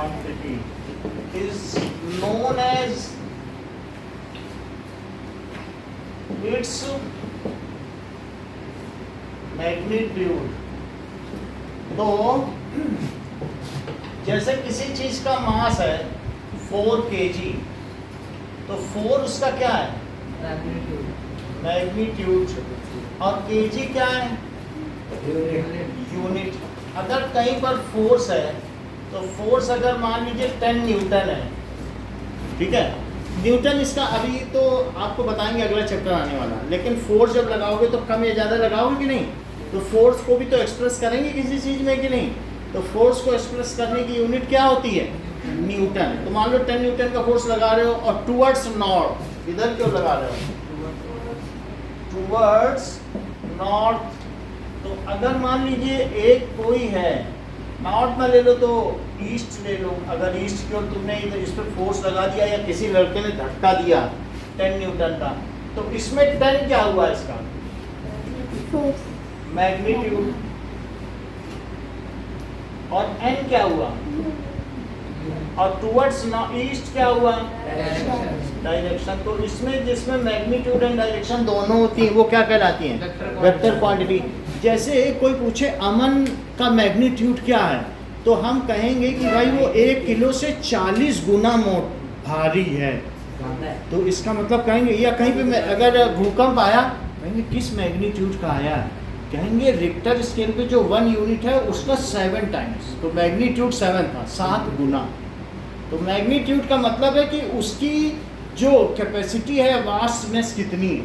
quantity is known as its magnitude. तो जैसे किसी चीज का मास है 4 kg, तो 4 उसका क्या है मैग्नीट्यूड, और kg क्या है यूनिट. अगर कहीं पर फोर्स है तो फोर्स अगर मान लीजिए 10 न्यूटन है, ठीक है, न्यूटन इसका अभी तो आपको बताएंगे अगला चैप्टर आने वाला, लेकिन फोर्स जब लगाओगे तो कम या ज़्यादा लगाओगे कि नहीं, तो फोर्स को भी तो एक्सप्रेस करेंगे किसी चीज़ में कि नहीं, तो फोर्स को एक्सप्रेस करने की यूनिट क्या होती है न्यूटन. तो मान लो 10 न्यूटन का फोर्स लगा रहे हो और टुवर्ड्स नॉर्थ, इधर क्यों लगा रहे हो टुवर्ड्स नॉर्थ. तो अगर मान लीजिए एक कोई है, नॉर्थ में ले लो तो ईस्ट ले लो, अगर ईस्ट की ओर तुमने इस पर फोर्स लगा दिया या किसी लड़के ने धक्का दिया 10 न्यूटन का, तो इसमें 10 क्या हुआ इसका मैग्नीट्यूड, और n क्या हुआ, और टुवर्ड्स ईस्ट क्या हुआ डायरेक्शन. तो इसमें जिसमें मैग्नीट्यूड एंड डायरेक्शन दोनों होती हैं वो क्या कहलाती हैं वेक्टर क्वांटिटी. जैसे कोई पूछे अमन का मैग्नीट्यूड क्या है, तो हम कहेंगे कि भाई वो 1 किलो से 40 गुना भारी है. तो इसका मतलब कहेंगे, या कहीं पे अगर भूकंप आया कहेंगे किस मैग्नीट्यूड का आया, कहेंगे रिक्टर स्केल पे जो 1 यूनिट है उसका 7 टाइम्स, तो मैग्नीट्यूड 7 था, 7 गुना. तो मैग्नीट्यूड का मतलब है कि उसकी जो कैपेसिटी है वास्टनेस कितनी है,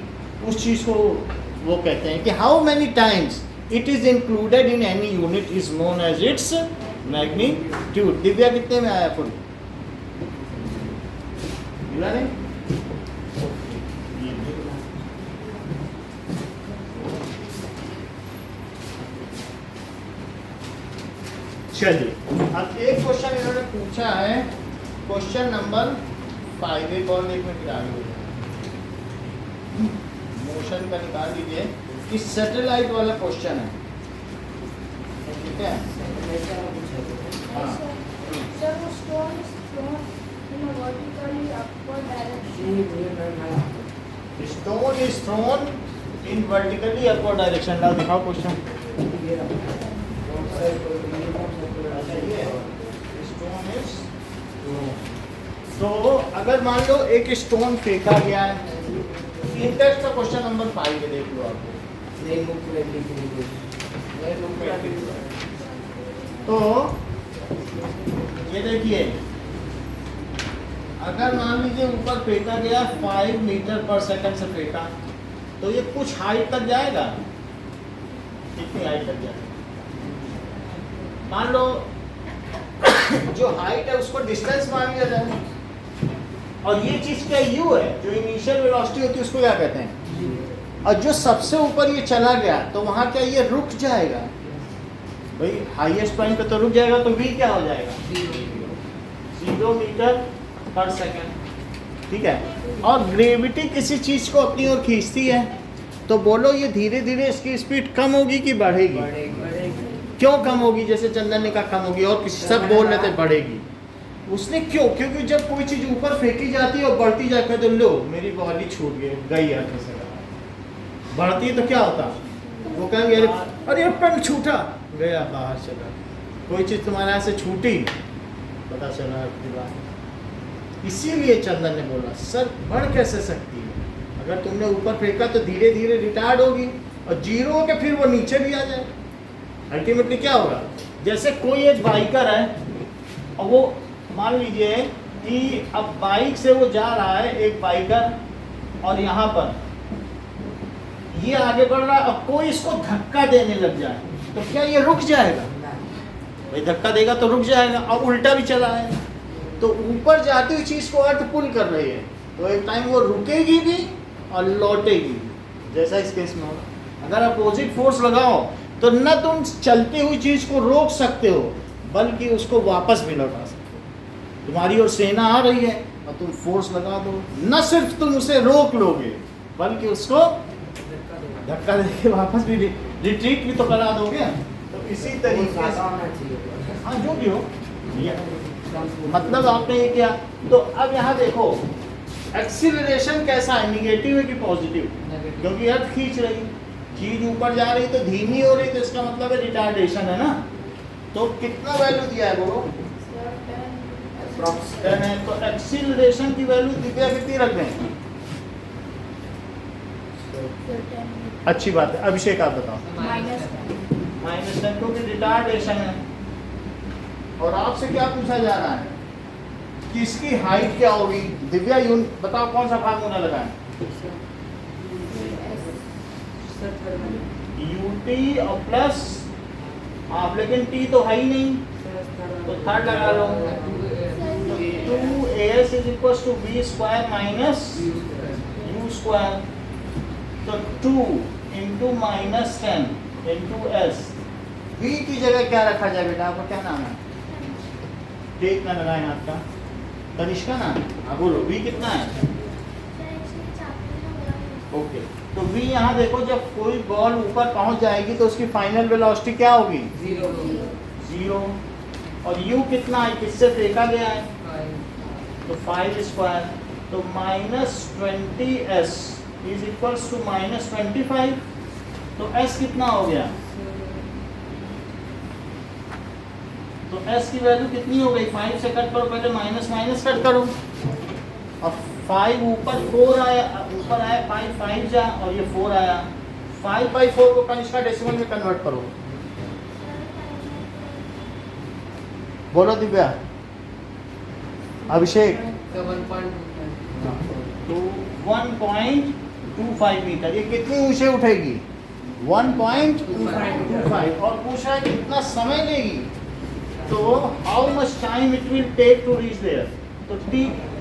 उस चीज़ को वो कहते हैं कि how many times it is included in any unit is known as its magnitude. Divya कितने में आया फुल मिला नहीं? चलिए अब एक क्वेश्चन इन्होंने पूछा है, क्वेश्चन नंबर 5. एक और एक मिनट आगे हो जाए, मोशन का निकाल लीजिए, कि सैटेलाइट वाला क्वेश्चन है, ठीक है. हाँ Sir, वो stone is thrown in a vertically upward direction. Stone is thrown in vertically upward direction. लाओ दिखाओ क्वेश्चन. तो अगर मान लो एक स्टोन फेंका गया है, इंटेक्स का क्वेश्चन नंबर 5 देख लो आप. तो ये देखिए, अगर मान लीजिए ऊपर फेंका गया 5 मीटर पर सेकंड से फेंका, तो ये कुछ हाइट तक जाएगा. कितनी हाइट तक जाएगा? मान लो जो हाइट है उसको डिस्टेंस मान लिया जाए, और ये चीज क्या u है, जो इनिशियल वेलोसिटी होती है उसको क्या कहते हैं, और जो सबसे ऊपर ये चला गया तो वहां क्या ये रुक जाएगा भाई, हाईएस्ट पॉइंट पे तो रुक जाएगा, तो v क्या हो जाएगा 0 मीटर पर सेकंड, ठीक है. और ग्रेविटी किसी चीज को अपनी ओर खींचती है, तो बोलो ये धीरे धीरे इसकी स्पीड कम होगी कि बढ़ेगी? क्यों कम होगी? जैसे चंदन ने कहा कम होगी, और किसी सब बोल रहे थे बढ़ेगी. उसने क्यों? क्योंकि जब कोई चीज ऊपर फेंकी जाती है और बढ़ती जाती है तो लो मेरी बॉडी छूट गई है, बढ़ती है तो क्या होता, वो कहेंगे अरे पेन छूटा गया बाहर चला. कोई चीज तुम्हारे यहाँ से छूटी, पता चला आपकी बात. इसीलिए चंदन ने बोला सर बढ़ कैसे सकती है, अगर तुमने ऊपर फेंका तो धीरे धीरे रिटार्ड होगी, और 0 होकर फिर वो नीचे भी आ जाए. अल्टीमेटली क्या होगा, जैसे कोई एक बाइकर है और वो मान लीजिए कि अब बाइक से वो जा रहा है एक बाइकर, और यहाँ पर ये आगे बढ़ रहा है, अब कोई इसको धक्का देने लग जाए तो क्या ये रुक जाएगा? भाई धक्का देगा तो रुक जाएगा, और उल्टा भी चला है तो ऊपर जाती हुई चीज को अर्थ पुल कर रही है, तो एक टाइम वो रुकेगी भी और लौटेगी भी, जैसा इस केस में होगा. अगर अपोजिट फोर्स लगाओ तो न तुम चलती हुई चीज को रोक सकते हो, बल्कि उसको वापस भी लौटा सकते हो. तुम्हारी ओर सेना आ रही है और तुम फोर्स लगा दो, न सिर्फ तुम उसे रोक लोगे बल्कि उसको धक्का देके वापस भी रिट्रीट भी तो करा दोगे. तो इसी तरीके से हाँ जो भी हो मतलब आपने ये किया। तो अब यहाँ देखो एक्सीलरेशन कैसा है, निगेटिव है कि पॉजिटिव? क्योंकि अर्थ खींच रही, चीज ऊपर जा रही तो धीमी हो रही, तो इसका मतलब है रिटार्डेशन है ना। तो कितना वैल्यू दिया है बोलो? 10 है। तो एक्सीलरेशन की वैल्यू दिव्या कितनी रख दें? अच्छी बात है। अभिषेक आप बताओ। -10 क्योंकि रिटार्डेशन है। और आपसे क्या पूछा जा रहा है कि इसकी हाइट क्या होगी? दिव्या यून बताओ कौन सा फार्मूला लगाएं? यूटी और प्लस आप, लेकिन टी तो है ही नहीं तो थर्ड लगा लो। तो 2as is equal to v square minus u square. तो 2 इंटू -10 इंटू s। v की जगह क्या रखा जाए बेटा? आपका क्या नाम है? देख ना लगाए आपका तनिष्का ना। हाँ बोलो v कितना है? ओके तो v यहाँ देखो, जब कोई बॉल ऊपर पहुंच जाएगी तो उसकी फाइनल वेलोसिटी क्या होगी? 0। और u कितना है? किससे फेंका गया है? तो 5 स्क्वायर। तो -20s इज इक्वल्स टू -25। तो s कितना हो गया? तो s की वैल्यू कितनी हो गई? 5 से कट करो, पहले माइनस कट करो। और 5 ऊपर 4 आया, ऊपर आया 5 जा, और ये 4 आया। 5/4 को कनिष्का डेसिमल में कन्वर्ट करो। बोलो दिव्या। अभिषेक। तो 1.25 मीटर। ये कितनी ऊंचे उठेगी? 1.25। और पूछा है कितना समय लेगी? तो how much time it will take to reach there. तो t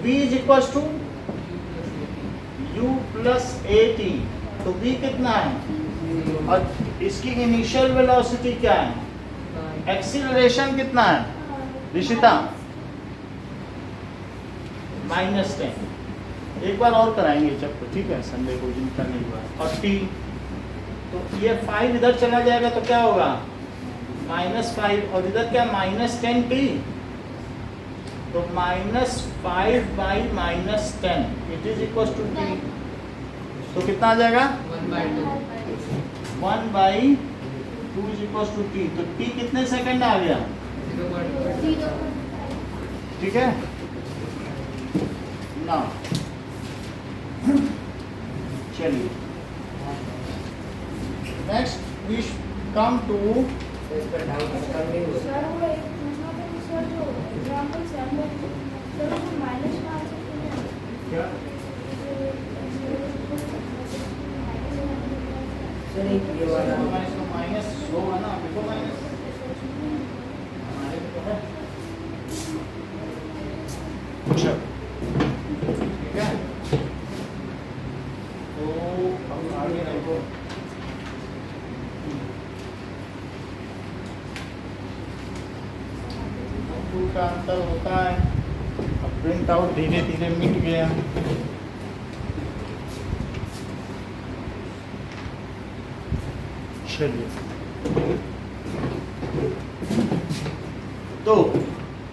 v is equal to u plus at। तो v कितना है? और इसकी इनिशियल वेलोसिटी क्या है? एक्सीलरेशन कितना है ऋषिता? -10। एक बार और कराएंगे चैप्टर, ठीक है, संडे को जिनका नहीं हुआ। और t, तो ये 5 इधर चला जाएगा तो क्या होगा? -5। और इधर क्या? -10t। तो -5 by -10 it is equal to t। तो कितना आ जाएगा? 1/2 इज इक्वल टू t। तो t कितने सेकंड आ गया? ठीक है ना। चलिए next we come to sir वो एक पूछना था कि सर जो एग्जांपल से हम लोग सर वो माइनस का आंसर क्यों नहीं क्या? सर एक ये वाला माइनस होगा ना, देखो माइनस हमारे तो है। अच्छा ठीक है, तो अब आगे देखो। का अंतर होता है। अब प्रिंट आउट धीरे धीरे मिट गया। चलिए तो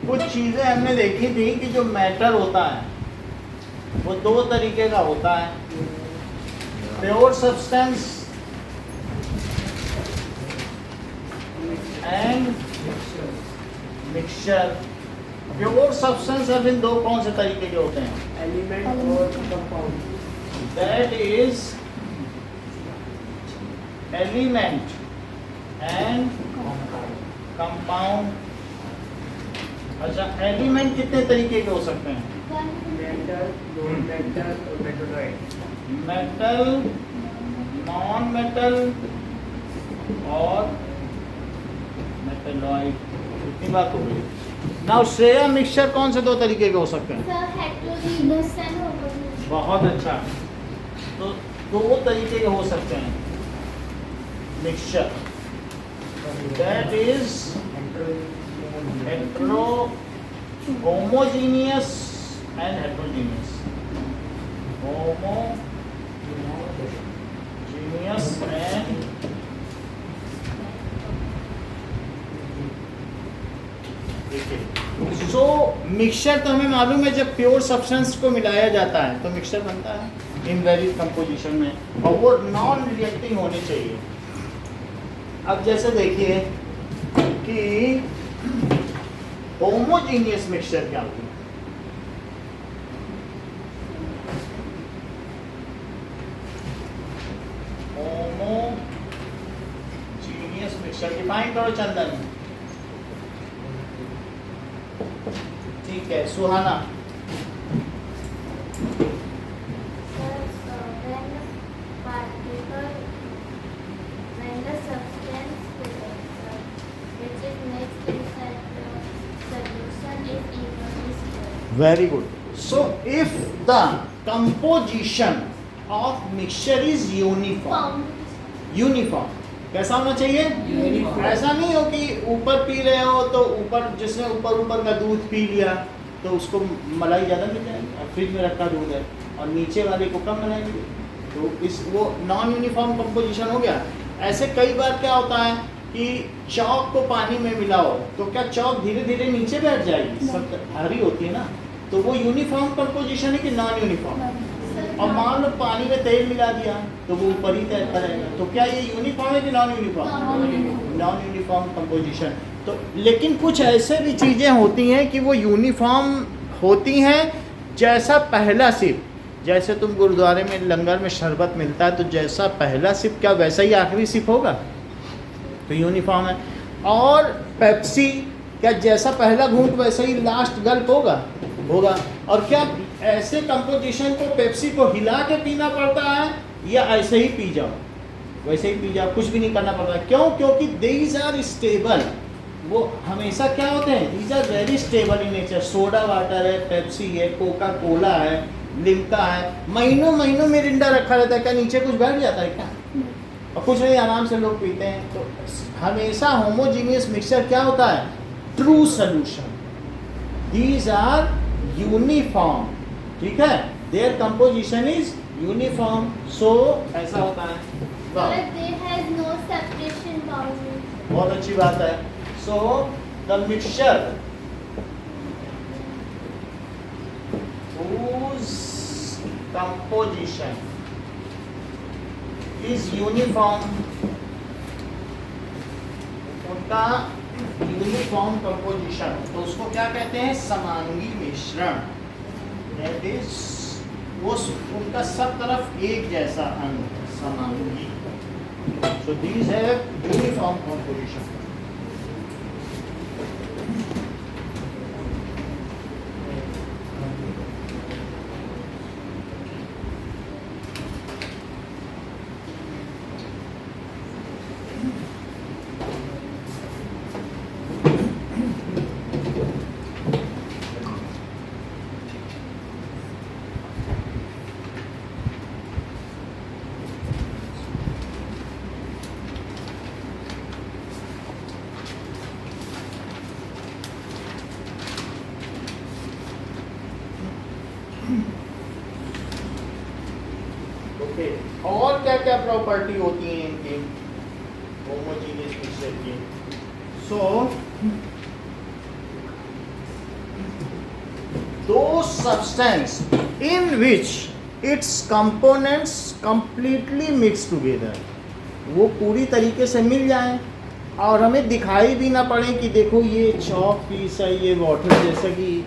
कुछ चीजें हमने देखी थी कि जो मैटर होता है वो 2 तरीके का होता है, pure substance and mixture. Pure substance अब इन 2 कौन से तरीके के होते हैं? एलिमेंट और compound. That is element and compound. अच्छा एलिमेंट कितने तरीके के हो सकते हैं? मेटल, नॉन मेटल और मेटलॉइड। मेटल, नॉन मेटल और मेटलॉइड। इतनी बात हो गई। नाउ श्रेया मिक्सचर कौन से 2 तरीके के हो सकते हैं? Sir heterogeneous and homogeneous. बहुत अच्छा। तो 2 तरीके के हो सकते हैं mixture. That is hetero homogeneous and heterogeneous. Homogeneous and so mixture तो हमें मालूम है जब प्योर सब्सटेंस को मिलाया जाता है तो मिक्सचर बनता है इनवैलिड कंपोजिशन में, और वो नॉन रिएक्टिंग होने चाहिए। अब जैसे देखिए कि होमोजीनियस मिक्सचर क्या होती है। होमोजीनियस मिक्सचर डिफाइन करो चंदन। ठीक है, सुहाना। When the substance which is mixed inside the solution is evenly spread. Very good. So if the composition of mixture is uniform कैसा होना चाहिए? Uniform. ऐसा नहीं हो कि ऊपर पी रहे हो तो ऊपर जिसने ऊपर का दूध पी लिया तो उसको मलाई ज़्यादा मिल जाएगी, और फ्रिज में रखा दूध है और नीचे वाले को कम मलाई मिलेगी, तो इस वो नॉन यूनिफॉर्म कंपोजिशन हो गया। ऐसे कई बार क्या होता है कि चौक को पानी में मिलाओ तो क्या चौक धीरे धीरे नीचे बैठ जाएगी, सब भारी होती है ना, तो वो यूनिफॉर्म कंपोजिशन है कि नॉन यूनिफॉर्म। और मान लो पानी में तेल मिला दिया तो वो ऊपर ही तैरता रहेगा, तो क्या ये यूनिफॉर्म है कि non uniform? Non uniform composition. तो लेकिन कुछ ऐसे भी चीज़ें होती हैं कि वो यूनिफॉर्म होती हैं, जैसा पहला सिप, जैसे तुम गुरुद्वारे में लंगर में शरबत मिलता है तो जैसा पहला सिप क्या वैसा ही आखिरी सिप होगा, तो यूनिफॉर्म है। और पेप्सी क्या जैसा पहला घूंट वैसा ही लास्ट गल्प होगा? और क्या ऐसे कंपोजिशन को पेप्सी को हिला के पीना पड़ता है या ऐसे ही पी जाओ? वैसे ही पी जाओ, कुछ भी नहीं करना पड़ता। क्यों? क्योंकि दीज आर स्टेबल, वो हमेशा क्या होते हैं, these are very stable in nature. Soda water है, पेप्सी है, कोका कोला है, लिम्का है, महीनों महीनों मिरिंडा रखा रहता है, क्या नीचे कुछ बैठ जाता है क्या? और कुछ नहीं, आराम से लोग पीते हैं। तो हमेशा होमोजीनियस मिक्सचर क्या होता है? True solution. These are uniform, ठीक है, their composition is uniform. So ऐसा होता है। But there has no separation boundary. बहुत अच्छी बात है। So the mixture whose composition is uniform, उनका यूनिफॉर्म कंपोजिशन, तो उसको क्या कहते हैं? समांगी मिश्रण। दैट इज वो उनका सब तरफ एक जैसा अंग, समांगी। सो दीज है यूनिफॉर्म कंपोजिशन। ओके, और क्या क्या प्रॉपर्टी होती है इनकी होमोजीनियस मिक्सचर की? सो दो substance in which it's components completely mix together, वो पूरी तरीके से मिल जाएं और हमें दिखाई भी ना पड़े कि देखो ये चॉक पीस है, ये वाटर, जैसा कि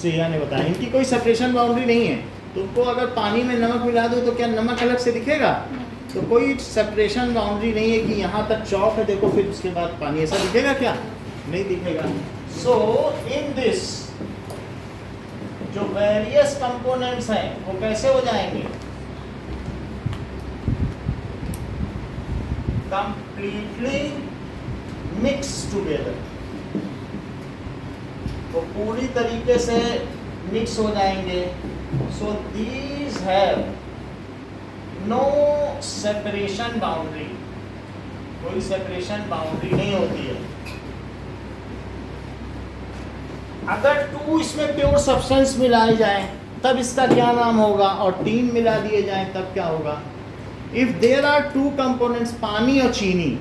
श्रेया ने बताया, इनकी कोई सेपरेशन बाउंड्री नहीं है। तुमको अगर पानी में नमक मिला दो तो क्या नमक अलग से दिखेगा? तो कोई सेपरेशन बाउंड्री नहीं है कि यहाँ तक चॉक है देखो फिर उसके बाद पानी, ऐसा दिखेगा क्या? नहीं दिखेगा। सो इन दिस जो वेरियस कंपोनेंट्स हैं वो कैसे हो जाएंगे? कंप्लीटली मिक्स टुगेदर, वो पूरी तरीके से मिक्स हो जाएंगे। So these have no separation boundary, कोई सेपरेशन बाउंड्री नहीं होती है। अगर 2 इसमें प्योर सब्सटेंस मिलाए जाएं तब इसका क्या नाम होगा, और 3 मिला दिए जाएं तब क्या होगा? इफ देयर आर 2 कंपोनेंट्स, पानी और चीनी,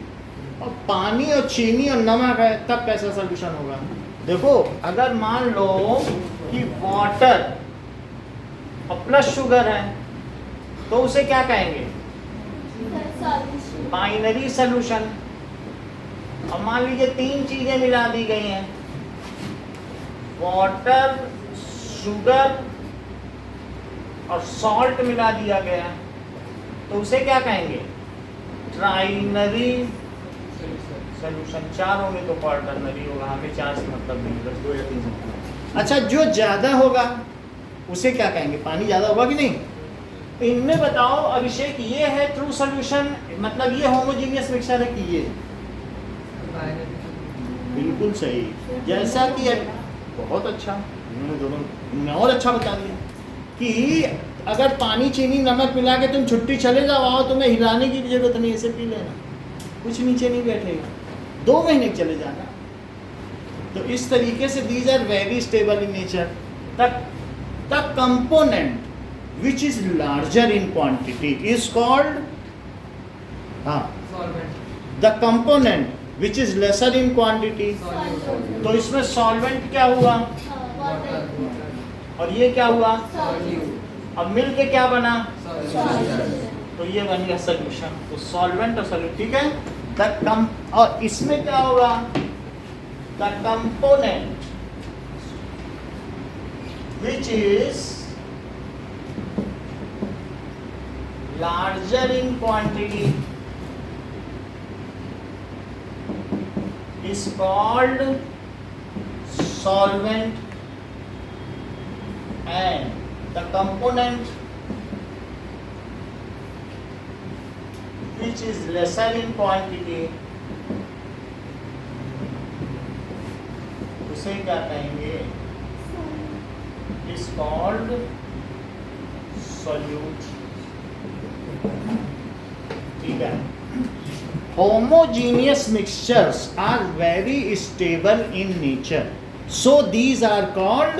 और पानी और चीनी और नमक है, तब कैसा सोल्यूशन होगा? देखो अगर मान लो कि वाटर और प्लस शुगर है तो उसे क्या कहेंगे? Binary solution. अब मान लीजिए तीन चीजें मिला दी गई हैं, वाटर, शुगर और सॉल्ट मिला दिया गया, तो उसे क्या कहेंगे? Trinary solution. चार होंगे तो क्वार्टरनरी होगा, हमें चार से मतलब नहीं, बस दो या तीन से मतलब। अच्छा, जो ज्यादा होगा उसे क्या कहेंगे? पानी ज्यादा होगा कि नहीं? इनमें बताओ अभिषेक, ये है ट्रू सॉल्यूशन, मतलब ये होमोजीनियस मिक्सचर है कि ये? बिल्कुल सही। जैसा कि बहुत अच्छा, दोनों और अच्छा बता दिया कि अगर पानी, चीनी, नमक मिला के तुम छुट्टी चले जाओ, आओ, तुम्हें हिलाने की भी जरूरत नहीं, इसे पी लेना, कुछ नीचे नहीं बैठेगा, 2 महीने चले जाना। तो इस तरीके से these are very stable in nature. The component which is larger in quantity is called solvent. the component which is lesser in quantity, तो इसमें solvent क्या हुआ Water. और ये क्या हुआ? Solute. अब मिल के क्या बना? Solution. तो ये बन गया सोल्यूशन। तो सॉल्वेंट और सोल्यूट, ठीक है। और इसमें क्या होगा? The component which is larger in quantity is called solvent, and the component which is lesser in quantity उसे क्या कहेंगे? is called solute। ठीक है। Homogeneous mixtures are very stable in nature, so these are called,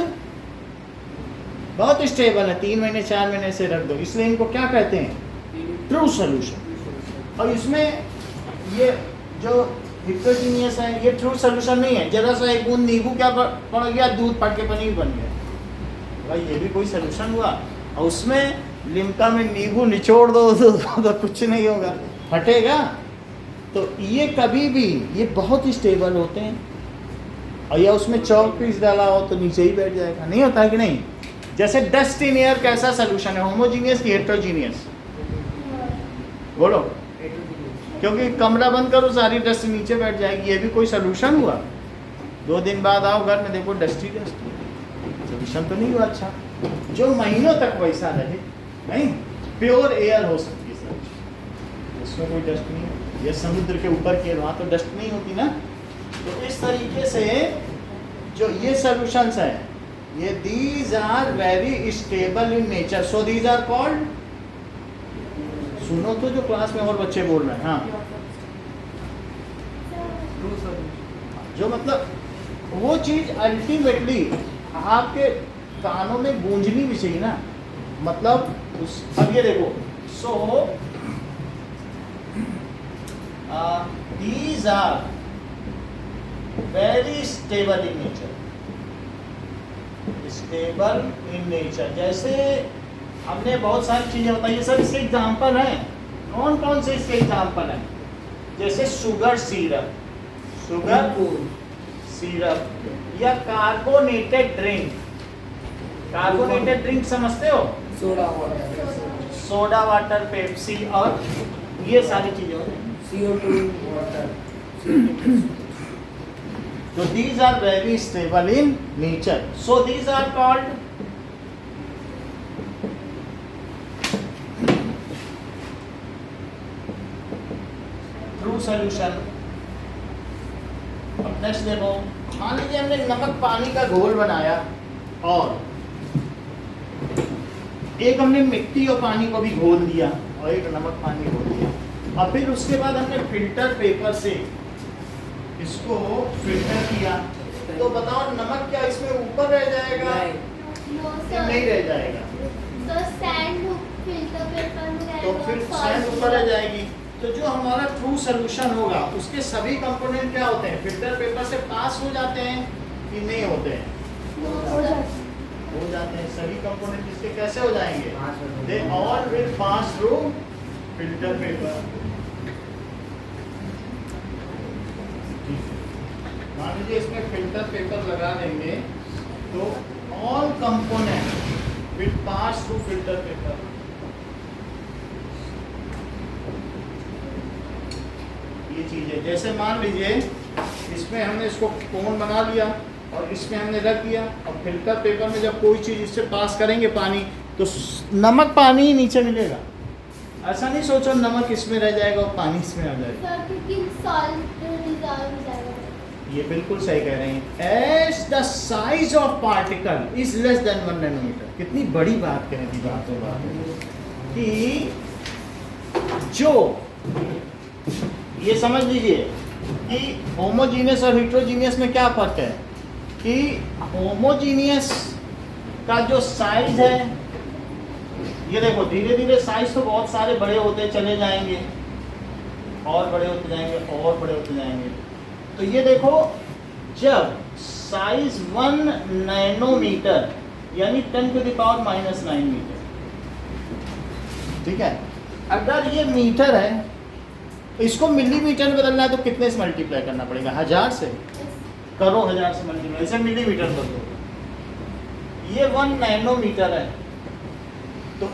बहुत stable है, 3 महीने 4 महीने से रख दो, इसलिए इनको क्या कहते हैं? True solution. और इसमें ये जो हिट्रोजीनियस है, ये ट्रू सॉल्यूशन नहीं है। जरा सा एक बूंद नींबू क्या पड़ गया, दूध पड़ के पनीर बन गया, भाई ये भी कोई सॉल्यूशन हुआ? और उसमें लिम्का में नींबू निचोड़ दो तो कुछ नहीं होगा, फटेगा। तो ये कभी भी, ये बहुत ही स्टेबल होते हैं। और या उसमें चौक पीस डाला हो तो नीचे ही बैठ जाएगा, नहीं होता है कि नहीं? जैसे डस्ट इन एयर कैसा सोल्यूशन है, होमोजीनियस कि हेट्रोजीनियस? बोलो, क्योंकि कमरा बंद करो सारी डस्ट नीचे बैठ जाएगी, ये भी कोई सोल्यूशन हुआ? 2 दिन बाद आओ घर में देखो डस्ट ही डस्ट, सोल्यूशन तो नहीं हुआ। अच्छा, जो महीनों तक वैसा रहे, नहीं, प्योर एयर हो सकती है सर, उसमें कोई डस्ट नहीं है। ये समुद्र के ऊपर के, वहाँ तो डस्ट नहीं होती ना। तो इस तरीके से जो ये सॉल्यूशंस हैं, ये these are very stable in nature, so these are called, सुनो तो जो क्लास में और बच्चे बोल रहे हैं, हाँ, True solution. जो मतलब वो चीज़ अल्टीमेटली आपके कानों में गूंजनी भी चाहिए ना, मतलब उस, अब ये देखो, सो these are very stable in nature, stable in nature। जैसे हमने बहुत सारी चीजें बताई है सर, इसके एग्जाम्पल हैं, कौन कौन से इसके एग्जाम्पल हैं? जैसे शुगर सिरप, शुगर सिरप, या कार्बोनेटेड ड्रिंक। कार्बोनेटेड ड्रिंक समझते हो? Soda water. Soda water, Pepsi, और ये सारी चीजें होती हैं। CO2 water. So these are very stable in nature. So these are called true solution. अब नेक्स्ट देखो, मान लीजिए हमने नमक पानी का घोल बनाया, और एक हमने मिट्टी और पानी को भी घोल दिया, और एक नमक पानी घोल दिया, और फिर उसके बाद हमने फिल्टर पेपर से इसको फिल्टर किया, तो बताओ नमक क्या इसमें ऊपर रह जाएगा? Right. नहीं रह जाएगा, तो फिर सैंड ऊपर रह जाएगी। तो जो हमारा ट्रू सॉल्यूशन होगा उसके सभी कंपोनेंट क्या होते हैं? फिल्टर पेपर से पास हो जाते हैं, कि नहीं होते हैं? हो जाता हो जाते हैं। सभी कंपोनेंट इसके कैसे हो जाएंगे? पास हो जाएंगे। They all will pass through filter paper. मान लीजिए इसमें फिल्टर पेपर लगा देंगे तो all component will pass through filter paper. ये चीज है। जैसे मान लीजिए इसमें हमने इसको कोन बना लिया और इसमें हमने रख दिया, और फिल्टर पेपर में जब कोई चीज़ इससे पास करेंगे पानी तो नमक पानी ही नीचे मिलेगा। ऐसा नहीं सोचो नमक इसमें रह जाएगा और पानी इसमें आ जाएगा। सर क्योंकि सॉल्ट डिसॉल्व हो जाएगा। ये बिल्कुल सही कह रहे हैं। As the size of particle is less than 1 nanometre. कितनी बड़ी बात कह दी बात कि जो ये समझ लीजिए कि होमोजीनियस और हिट्रोजीनियस में क्या फर्क है कि होमोजीनियस का जो साइज है, ये देखो धीरे धीरे साइज तो बहुत सारे बड़े होते चले जाएंगे और बड़े होते जाएंगे और बड़े होते जाएंगे। तो ये देखो जब साइज 1 नैनोमीटर यानी 10⁻⁹ मीटर, ठीक है, अगर ये मीटर है इसको मिलीमीटर में बदलना है तो कितने से मल्टीप्लाई करना पड़ेगा? 1000 से। करो 1000 से मल्टीप्लाई, इसे मिलीमीटर कर दो। ये 1 नैनोमीटर है तो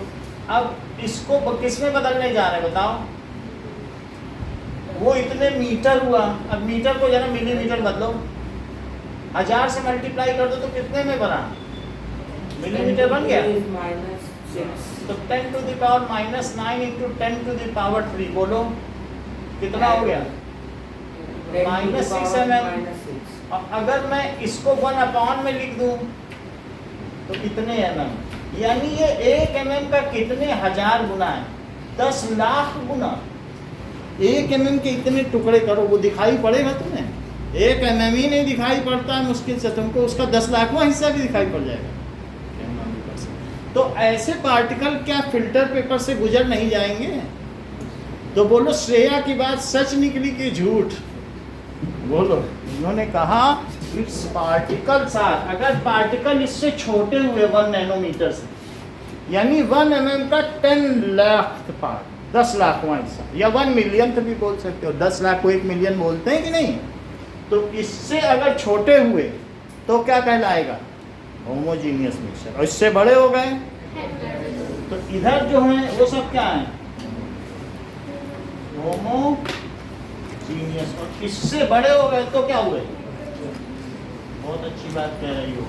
अब इसको किस में बदलने जा रहे हैं बताओ? वो इतने मीटर हुआ, अब मीटर को जरा मिलीमीटर बदलो, 1000 से मल्टीप्लाई कर दो तो कितने में बना? मिलीमीटर बन गया। तो 10⁻⁹ इंटू 10⁻³ बोलो कितना हो गया? -6 mm। और अगर मैं इसको 1 में लिख दूं तो कितने mm? यानी ये 1 mm का कितने हजार गुना है? 10 लाख गुना। 1 mm के इतने टुकड़े करो, वो दिखाई पड़ेगा तुम्हें? 1 mm ही नहीं दिखाई पड़ता है मुश्किल से, तुमको उसका 10 लाखवां हिस्सा भी दिखाई पड़ जाएगा। तो ऐसे पार्टिकल क्या फिल्टर पेपर से गुजर नहीं जाएंगे? तो बोलो श्रेया की बात सच निकली कि झूठ? बोलो। इन्होंने कहा इट्स पार्टिकल्स आर, अगर पार्टिकल इससे छोटे हुए 1 नैनोमीटर से, यानी 1 mm का 10 लाख पार्ट, 10 लाखवां हिस्सा, या 1 मिलियन भी बोल सकते हो। 10 लाख को 1 मिलियन बोलते हैं कि नहीं? तो इससे अगर छोटे हुए तो क्या कहलाएगा? Homogeneous mixture. और इससे बड़े हो गए तो इधर जो है वो सब क्या है? होमोजीनियस। और इससे बड़े हो गए तो क्या हुए? बहुत अच्छी बात कह रही हो,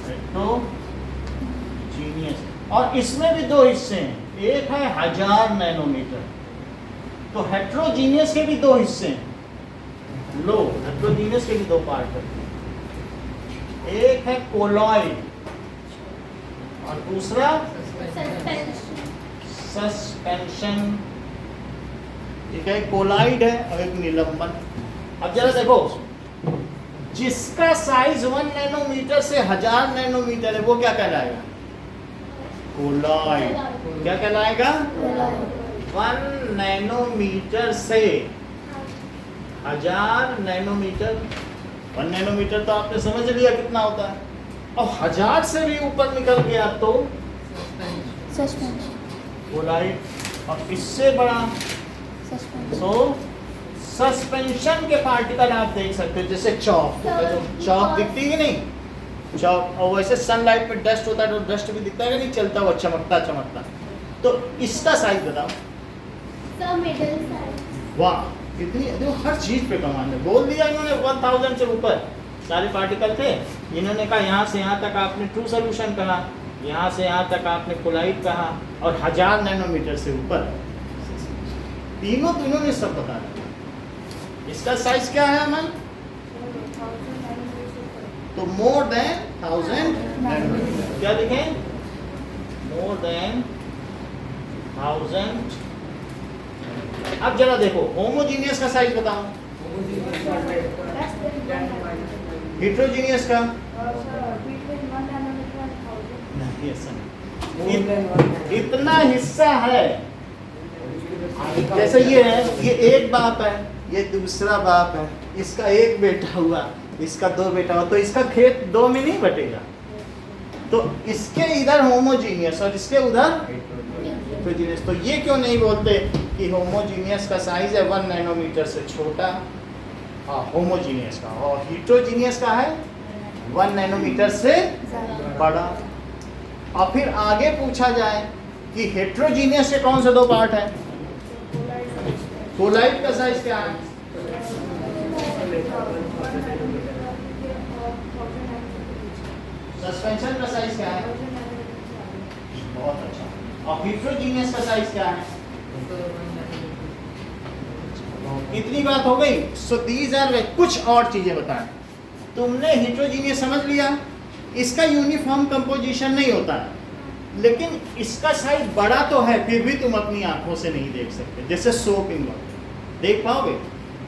हेट्रोजीनियस। और इसमें भी 2 हिस्से हैं, एक है 1000 नैनोमीटर, तो हेट्रोजीनियस के भी 2 हिस्से हैं। लो हेट्रोजीनियस के भी 2 पार्ट है, एक है कोलॉइड और दूसरा सस्पेंशन। ठीक है, कोलाइड है और एक निलंबन। अब जरा देखो, जिसका साइज 1 नैनोमीटर से 1000 नैनोमीटर है वो क्या कहलाएगा? कोलाइड। क्या कहलाएगा? 1 नैनोमीटर से 1000 नैनोमीटर। 1 नैनोमीटर तो आपने समझ लिया कितना होता है, और 1000 से भी ऊपर निकल गया तो कोलाइड, और इससे बड़ा तो सस्पेंशन के पार्टिकल आप देख सकते हो, जैसे चॉक। चॉक दिखती है कि नहीं? चॉक, और वैसे सनलाइट पे डस्ट होता है तो डस्ट भी दिखता है कि नहीं? चलता हुआ चमकता चमकता। तो इसका साइज बताओ। वाह, कितनी देखो, हर चीज पे कमांड है। बोल दिया इन्होंने 1000 से ऊपर सारे पार्टिकल थे। इन्होंने कहा यहाँ से यहाँ तक आपने ट्रू सोल्यूशन कहा, यहाँ से यहाँ तक आपने कोलाइड कहा, और 1000 नैनोमीटर से ऊपर तीनों ने सब बता दिया। इसका साइज क्या है अमन? तो मोर देन 1000 नैनोमीटर। क्या लिखें? More than 1000। अब जरा देखो होमोजीनियस का साइज बताओ, हिट्रोजीनियस का नहीं, ऐसा नहीं। इतना हिस्सा है, जैसे ये है, ये एक बाप है, ये दूसरा बाप है, इसका एक बेटा हुआ, इसका 2 बेटा हो तो इसका खेत 2 में नहीं बटेगा। तो इसके इधर होमोजीनियस और इसके उधर हेट्रोजीनियस। तो ये क्यों नहीं बोलते कि होमोजीनियस का साइज है 1 नैनोमीटर से छोटा, हाँ होमोजीनियस का, और हेट्रोजीनियस का है 1 नैनोमीटर से बड़ा। और फिर आगे पूछा जाए कि हेट्रोजीनियस के कौन से 2 पार्ट हैं? कोलाइड का साइज क्या है? सस्पेंशन का साइज क्या है? बहुत अच्छा। और हेट्रोजीनियस का साइज क्या है? इतनी बात हो गई। सो दीज आर कुछ और चीजें बताएं। तुमने हेट्रोजीनियस समझ लिया, इसका यूनिफॉर्म कंपोजिशन नहीं होता है, लेकिन इसका साइज बड़ा तो है, फिर भी तुम अपनी आंखों से नहीं देख सकते। जैसे सोप इन वाटर देख पाओगे?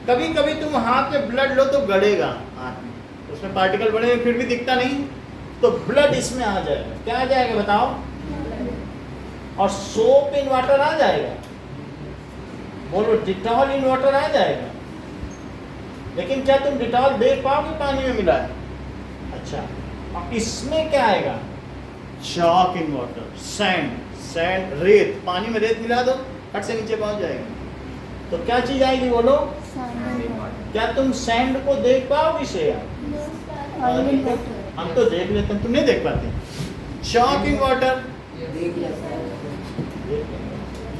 कभी कभी तुम हाथ में ब्लड लो तो गड़ेगा हाथ में, उसमें पार्टिकल बड़े फिर भी दिखता नहीं, तो ब्लड इसमें आ जाएगा। क्या आ जाएगा बताओ? और सोप इन वाटर आ जाएगा, बोलो डिटॉल इन वाटर आ जाएगा। लेकिन क्या तुम डिटॉल देख पाओगे पानी में मिला है? अच्छा, और इसमें क्या आएगा? Chalk in water, sand, sand रेत, पानी में रेत मिला दो फट से नीचे पहुंच जाएगा। तो क्या चीज आएगी बोलो? क्या तुम सैंड को देख पाओगे श्रेया? हम तो देख लेते हैं, तुम नहीं देख पाते। चॉक इन वाटर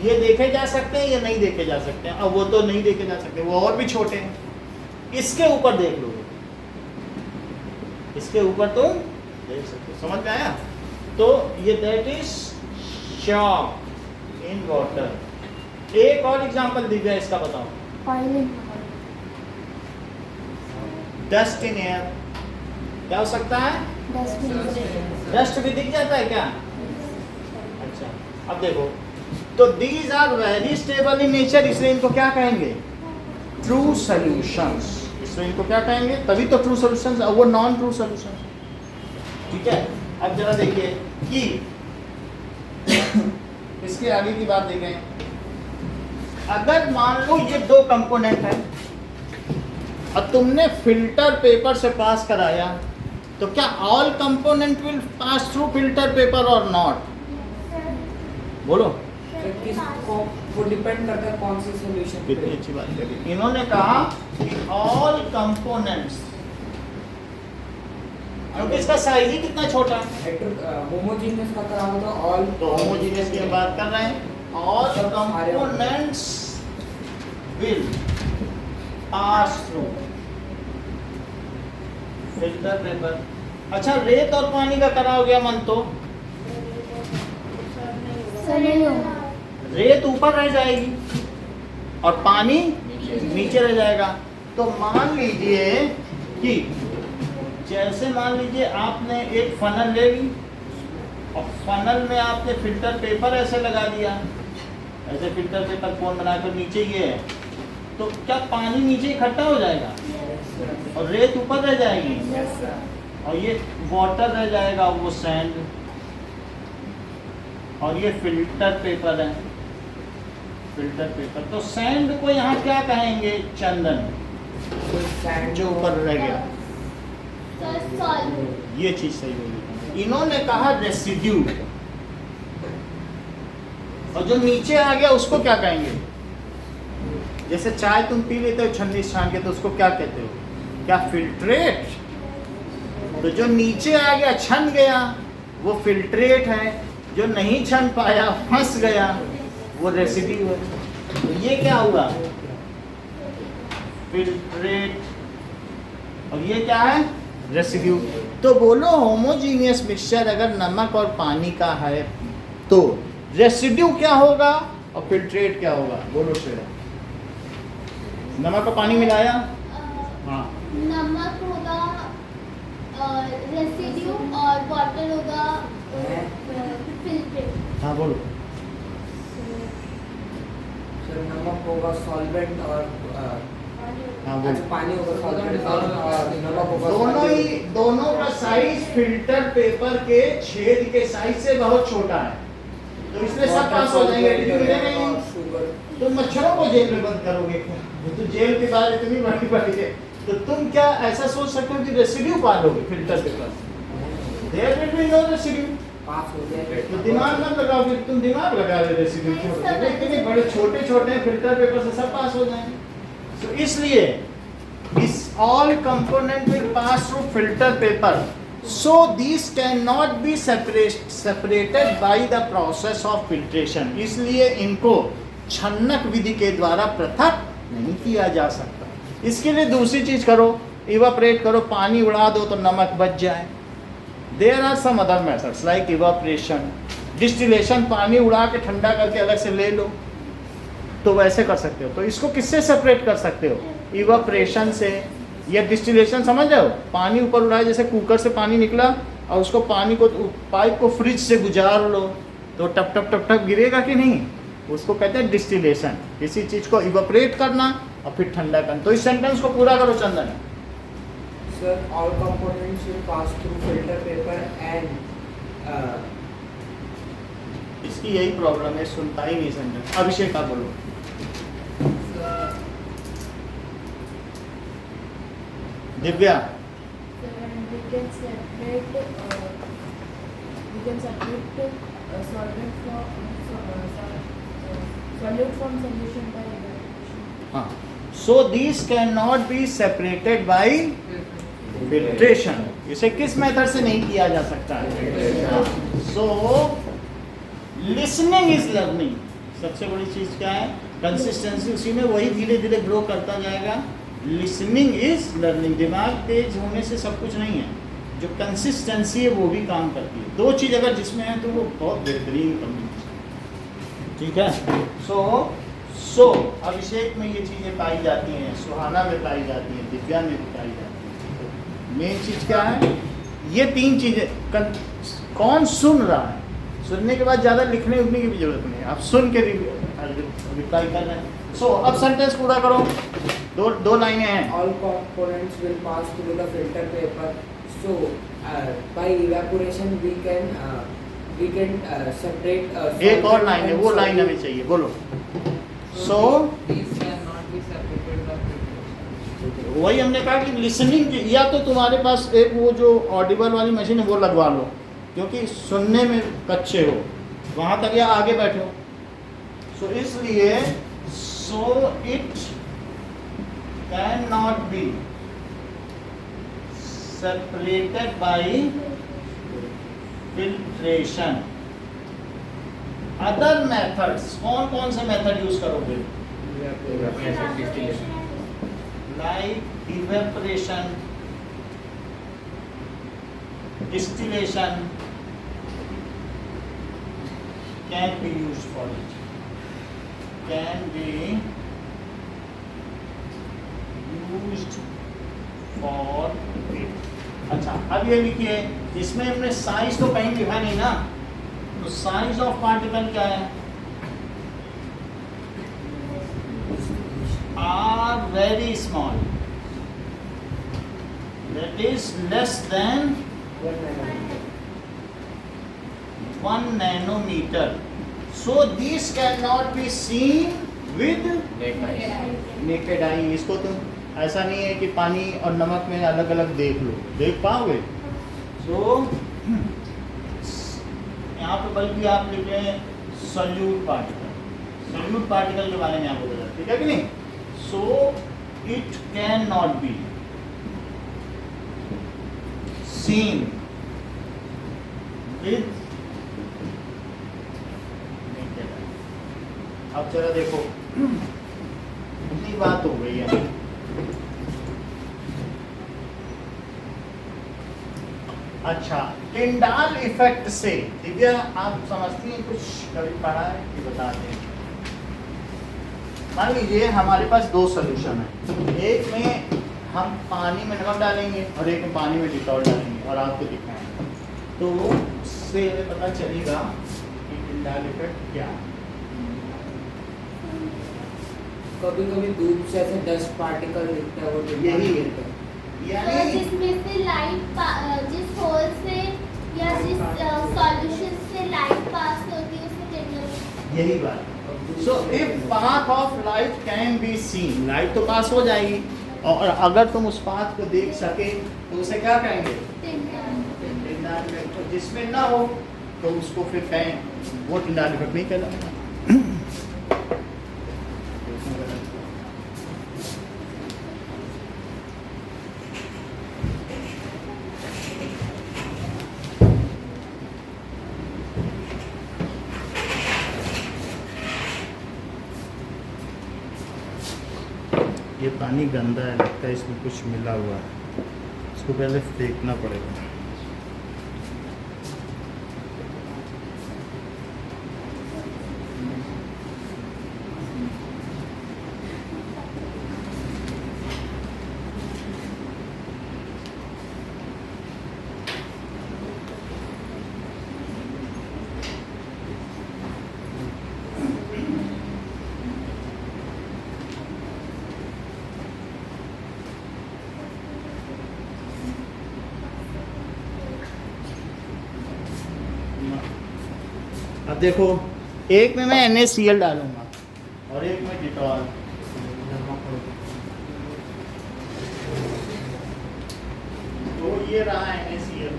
ये देखे जा सकते हैं या नहीं देखे जा सकते हैं? अब वो तो नहीं देखे जा सकते, वो और भी छोटे हैं। इसके ऊपर देख लोगे, इसके ऊपर तुम देख सकते हो। समझ में आया? तो ये that is chalk in water. एक और एग्जांपल दीजिए इसका, बताओ। डस्ट इन एयर, क्या हो सकता है? डस्ट भी दिख जाता है क्या? अच्छा, अब देखो, तो these are very stable in nature, इसलिए इनको क्या कहेंगे? True solutions. इसलिए इनको क्या कहेंगे? तभी तो ट्रू सॉल्यूशंस, और वो नॉन ट्रू सॉल्यूशंस। ठीक है, अब जरा देखिए कि इसके आगे की बात देखें। अगर मान लो ये 2 कंपोनेंट है और तुमने फिल्टर पेपर से पास कराया, तो क्या all component will pass through filter paper और नॉट? बोलो। वो डिपेंड करता है कौन सी सॉल्यूशन। कितनी अच्छी बात करी। इन्होंने कहा कि ऑल कंपोनेंट्स, क्योंकि इसका साइज ही कितना छोटा है। होमोजीनियस का करा हो तो ऑल, तो होमोजीनियस की हम बात कर रहे हैं। All components will pass through filter paper. अच्छा, रेत और पानी का करा हो गया मन, तो रेत ऊपर रह जाएगी और पानी नीचे रह जाएगा। तो मान लीजिए कि जैसे मान लीजिए आपने एक फनल ले ली और फनल में आपने फिल्टर पेपर ऐसे लगा दिया, ऐसे फिल्टर पेपर कोन बनाकर नीचे ये है, तो क्या पानी नीचे इकट्ठा हो जाएगा और रेत ऊपर रह जाएगी और ये वाटर रह जाएगा, वो सैंड, और ये फिल्टर पेपर है, फिल्टर पेपर। तो सैंड को यहाँ क्या कहेंगे? चंदन, जो ऊपर रह गया। ये चीज सही होगी। इन्होंने कहा रेसिड्यू, और जो नीचे आ गया उसको क्या कहेंगे? जैसे चाय तुम पी लेते हो छन्नी छान के, तो उसको क्या कहते हो? क्या फिल्ट्रेट? तो जो नीचे आ गया, छन गया, वो फिल्ट्रेट है। जो नहीं छन पाया, फंस गया, वो रेसिड्यू है। तो ये क्या हुआ? फिल्ट्रेट, और ये क्या है? रेसिड्यू। तो बोलो होमोजीनियस मिक्सचर अगर नमक और पानी का है तो रेसिड्यू क्या होगा और फिल्ट्रेट क्या होगा? बोलो श्रेया। नमक और पानी मिलाया, हाँ, नमक होगा रेसिड्यू और वाटर होगा फिल्ट्रेट। हाँ बोलो। सर नमक होगा सॉल्वेंट और हाँ बोलो। पानी होगा सॉल्वेंट और नमक होगा दोनों का साइज फिल्टर पेपर के छेद के साइज से बहुत छोटा है, तो इसमें सब पास हो जाएंगे। तुम मच्छरों को जेल में बंद करोगे, तो जेल की बात इतनी बड़ी बड़ी है, तो तुम क्या ऐसा सोच सकते हो कि रेसिड्यू पालोगे filter paper? There will be no residue. Pass हो जाए तो दिमाग मत लगाओ, फिर तुम दिमाग लगा रहे रेसिड्यू छोटे, इतने बड़े छोटे छोटे फिल्टर पेपर से सब पास हो जाएंगे। तो इसलिए इस all component will pass through filter paper, so these cannot be separated by the process of filtration। इसलिए इनको छन्नक विधि के द्वारा पृथक नहीं किया जा सकता। इसके लिए दूसरी चीज करो, इवापरेट करो, पानी उड़ा दो तो नमक बच जाए। There are some other methods like evaporation, distillation, पानी उड़ा के ठंडा करके अलग से ले लो, तो वैसे कर सकते हो। तो इसको किससे सेपरेट कर सकते हो? इवापरेशन से या डिस्टिलेशन। समझ रहे हो? पानी ऊपर उड़ाए, जैसे कुकर से पानी निकला और उसको पानी को पाइप को फ्रिज से गुजार लो तो टप टप टप टप गिरेगा कि नहीं? उसको कहते हैं डिस्टिलेशन। किसी चीज को इवापरेट करना और फिर ठंडा करना। तो इस सेंटेंस को पूरा करो चंदन। Sir, all components will pass through filter paper and इसकी यही प्रॉब्लम है, सुनता ही नहीं सेंटेंस। अभिषेक आप बोलो। Divya. And we can separate solvent from solution by evaporation. हाँ, so these cannot be separated by filtration। इसे किस मेथड से नहीं किया जा सकता है? So listening is learning। सबसे बड़ी चीज क्या है? कंसिस्टेंसी। उसी में वही धीरे धीरे ग्रो करता जाएगा। Listening is learning. दिमाग तेज होने से सब कुछ नहीं है, जो कंसिस्टेंसी है वो भी काम करती है। दो चीज अगर जिसमें है तो वो बहुत बेहतरीन कम्युनिकेशन। ठीक है। सो अभिषेक में ये चीजें पाई जाती हैं, सुहाना में पाई जाती हैं, दिव्या में भी पाई जाती हैं। मेन चीज क्या है? ये तीन चीजें। कौन सुन रहा है? सुनने के बाद ज़्यादा लिखने उठने की भी जरूरत नहीं है, आप सुन के रिप्लाई कर रहे हैं। सो अब सेंटेंस पूरा करो। दो लाइनें हैं। all components will pass through the filter paper, so by evaporation we can separate एक और लाइन है, वो लाइन हमें चाहिए, बोलो। सो these cannot be separated by filtration। वही हमने कहा कि लिसनिंग, या तो तुम्हारे पास एक वो जो ऑडिबल वाली मशीन है वो लगवा लो, क्योंकि सुनने में कच्चे हो, वहाँ तक या आगे बैठो। सो इसलिए so it can not be separated by filtration. Other methods, कौन कौन से मेथड यूज करोगे? Like evaporation, distillation can be used for it, can be used for it। अच्छा, अब ये लिखिए, इसमें हमने साइज तो कहीं लिखा नहीं ना, तो साइज ऑफ पार्टिकल क्या है? Are very small, that is less than 1 nanometer। So these cannot be seen with naked eye। इसको तुम ऐसा नहीं है कि पानी और नमक में अलग अलग देख लो, देख पाओगे? So यहाँ पे बल्कि आप लिख रहे हैं सॉल्यूट पार्टिकल। सॉल्यूट पार्टिकल के बारे में आपको बता, ठीक है कि नहीं? So it cannot be seen with naked eye। अब जरा देखो, इतनी बात हो गई है। अच्छा, टिंडाल इफेक्ट से दिव्या आप समझती हैं कुछ? कभी पढ़ा है कि बताते हैं? मान लीजिए हमारे पास दो सोल्यूशन है, एक में हम पानी में नमक डालेंगे और एक में पानी में डिटॉल डालेंगे और आपको दिखाएंगे, तो उससे पता चलेगा कि टिंडाल इफेक्ट क्या है। कभी कभी धूप से ऐसे डस्ट पार्टिकल दिखता है, वो यही है। तो यानी जिसमें से लाइट जिस होल से या जिस सॉल्यूशन से लाइट पास होती है उसमें टिंडल। यही बात। So if path of light can be scene, light तो पास हो जाएगी और अगर तुम उस पाथ को देख सके तो उसे क्या कहेंगे? टिंडा टिंडा डिफेक्ट। और जिसमें ना हो तो उसको फिर कहें वो टिंडा डिफेक्ट नहीं कहलाएगा। ये पानी गंदा है, लगता है इसमें कुछ मिला हुआ है, इसको पहले फेंकना पड़ेगा। अब देखो, एक में मैं NaCl डालूंगा और एक में डिटॉल। तो ये रहा NaCl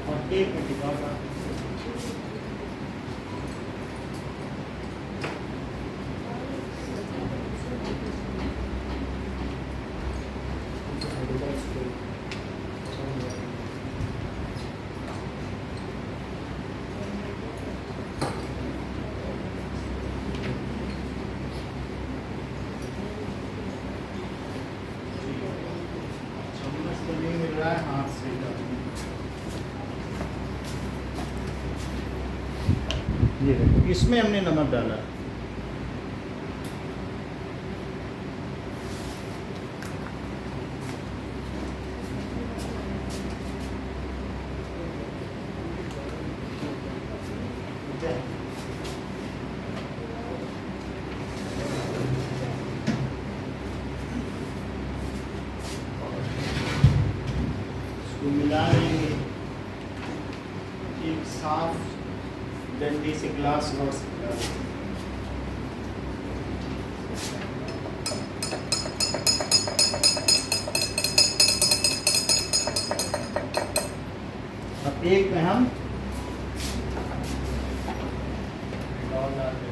और एक में डिटॉल रहा। चम्मच तो नहीं मिल रहा है, हाथ से डालूंगा। ये देखो, इसमें हमने नमक डाला। इसको मिला लेंगे एक साफ डंडी से, ग्लास और से। अब एक में हम डिटॉल डाल दें।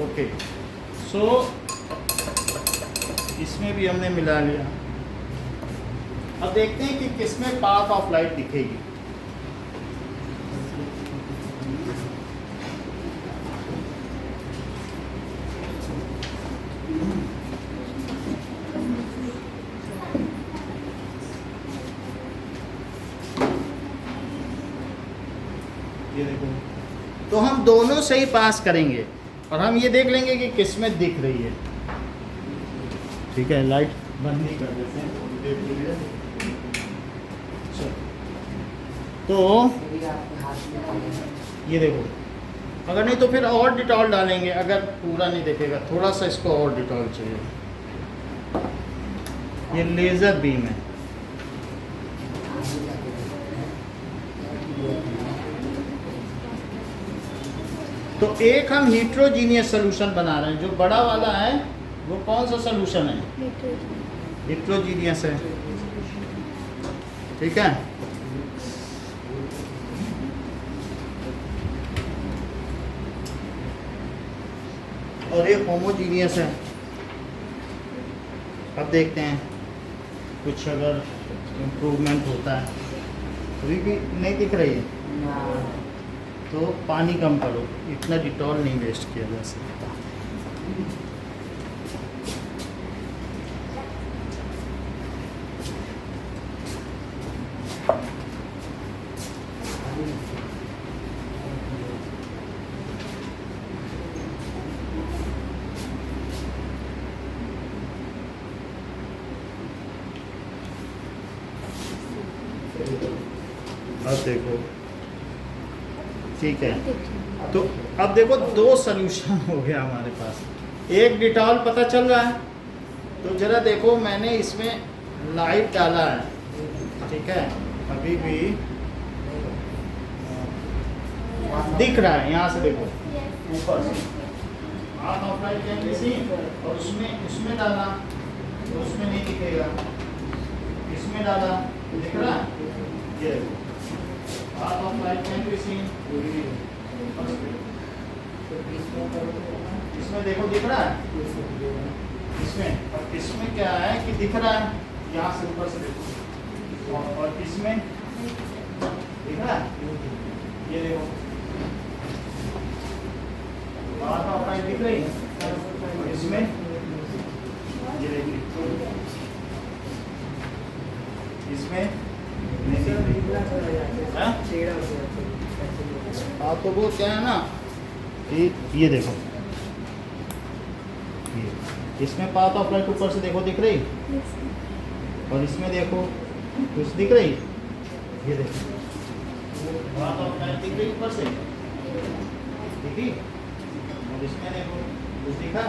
ओके, सो इसमें भी हमने मिला लिया। अब देखते हैं कि किसमें पाथ ऑफ लाइट दिखेगी। ये देखो, तो हम दोनों से ही पास करेंगे और हम ये देख लेंगे कि किसमें दिख रही है। ठीक है, लाइट बंद नहीं कर देते हैं थोड़ी देर के लिए। चलो, तो मेरी आपके हाथ में पानी है। ये देखो, अगर नहीं तो फिर और डिटॉल डालेंगे। अगर पूरा नहीं दिखेगा, थोड़ा सा इसको और डिटॉल चाहिए। ये लेज़र बीम है। तो एक हम हीट्रोजीनियस सोल्यूशन बना रहे हैं। जो बड़ा वाला है वो कौन सा सोल्यूशन है? हीट्रोजीनियस है। ठीक है, और एक होमोजीनियस है। अब देखते हैं कुछ अगर इम्प्रूवमेंट होता है। अभी भी नहीं दिख रही है। तो पानी कम करो, इतना डिटॉल नहीं वेस्ट किया जा सकता। अब देखो, ठीक है, तो अब देखो दो सलूशन हो गया हमारे पास। एक डिटॉल पता चल रहा है, तो जरा देखो मैंने इसमें लाइट डाला है, ठीक है, अभी भी दिख रहा है, यहाँ से देखो ऊपर से हाथ of light can be seen, और उसमें डाला तो उसमें नहीं दिखेगा, इसमें डाला दिख रहा है, ये हाथ of light can be scene, इसमें देखो दिख रहा है, इसमें और इसमें क्या है कि दिख रहा है, यहाँ से ऊपर से देखो, और इसमें दिख रहा है, ये देखो हाथ ऑफ लाइट दिख रही है, और इसमें ये देखिए, इसमें नहीं दिख रही। हाँ? हाँ, तो वो क्या है ना कि ये देखो, ये इसमें पाथ ऑफ लाइट ऊपर से देखो दिख रही, और इसमें देखो कुछ दिख रही, ये देखो पाथ ऑफ लाइट दिख रही ऊपर से, दिखी, और इसमें देखो कुछ दिखा।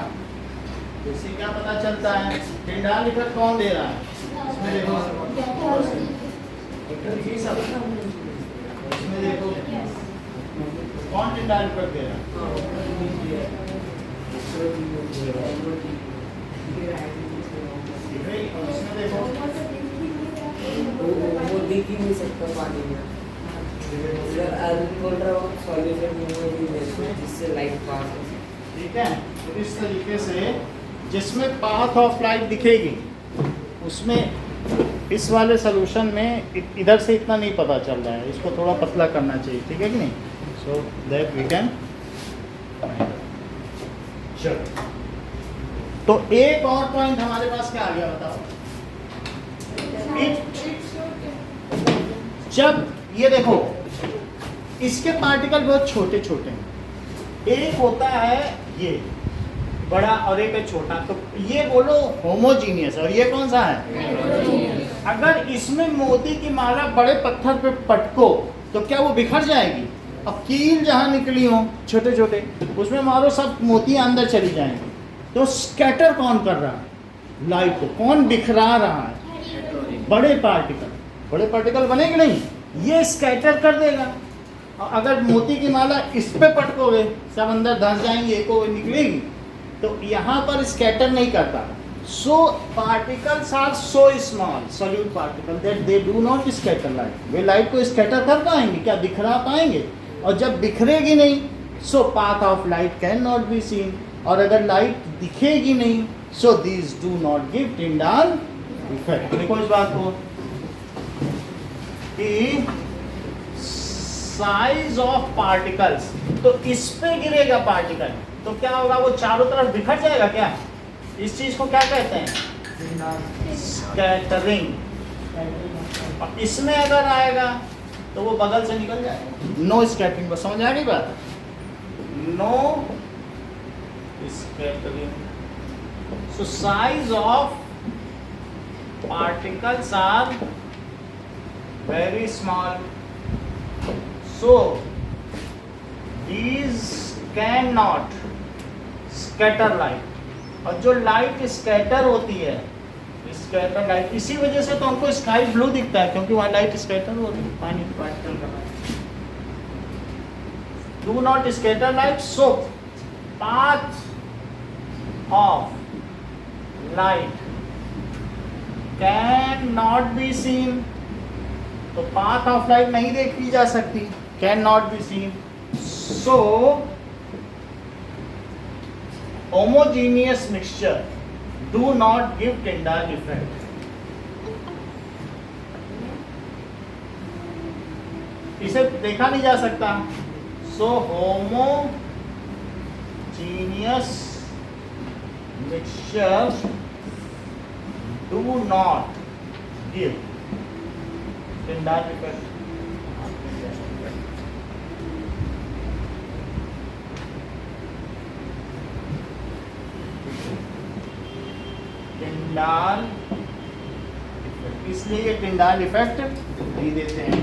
तो इससे क्या पता चलता है, टिंडाल इफेक्ट कौन दे रहा है, इसमें देखो ऊपर से दिखी सब, इसमें देखो कौन टिंडाल इफेक्ट दे रहा है, दिख रही, और इसमें देखो वो दिख ही नहीं सकता पानी में, बोल रहा हूँ सॉल्यूशन जिससे लाइट पास हो। ठीक है, तो इस तरीके से जिसमें पाथ ऑफ लाइट दिखेगी उसमें इस वाले सोल्यूशन में इधर से इतना नहीं पता चल रहा है, इसको थोड़ा पतला करना चाहिए, ठीक है कि नहीं, सो दैट वी कैन। चलो, तो एक और पॉइंट हमारे पास क्या आ गया बताओ, जब ये देखो इसके पार्टिकल बहुत छोटे छोटे हैं, एक होता है ये बड़ा और एक है छोटा, तो ये बोलो होमोजीनियस, और ये कौन सा है, अगर इसमें मोती की माला बड़े पत्थर पे पटको तो क्या वो बिखर जाएगी, अब कील जहाँ निकली हो छोटे छोटे उसमें मारो सब मोती अंदर चली जाएंगी, तो स्कैटर कौन कर रहा है लाइट को, कौन बिखरा रहा है, बड़े पार्टिकल बनेंगे नहीं, ये स्कैटर कर देगा। और अगर मोती की माला इस पे पटकोगे सब अंदर धंस जाएंगी, एक और निकलेगी, तो यहाँ पर स्कैटर नहीं करता। So particles are so small solute particle that they do not scatter light, वे लाइट को स्कैटर कर पाएंगे क्या, बिखरा पाएंगे, और जब बिखरेगी नहीं so path of light can not be seen, और अगर लाइट दिखेगी नहीं so these do not give Tyndall effect. देखो इस बात को कि साइज ऑफ पार्टिकल्स, तो इस पे गिरेगा पार्टिकल तो क्या होगा, वो चारों तरफ बिखर जाएगा क्या, इस चीज को क्या कहते हैं, स्कैटरिंग। और इसमें अगर आएगा तो वो बगल से निकल जाएगा, नो स्कैटरिंग। बस समझ आ गई बात, no scattering. So size of particles are very small, so these cannot scatter light, और जो लाइट स्कैटर होती है, स्कैटर लाइट, इसी वजह से तो हमको स्काई ब्लू दिखता है क्योंकि वहाँ लाइट स्कैटर हो रही है, पानी पार्टिकल का light do not scatter light, so path of light can not be seen, तो पाथ ऑफ लाइट नहीं देखी जा सकती, can not be seen. So homogeneous mixture do not give Tyndall effect. इसे देखा नहीं जा सकता, So homogeneous mixtures do not give Tyndall effect. Tyndall effect, इसलिए ये टिंडाल इफेक्ट नहीं देते हैं।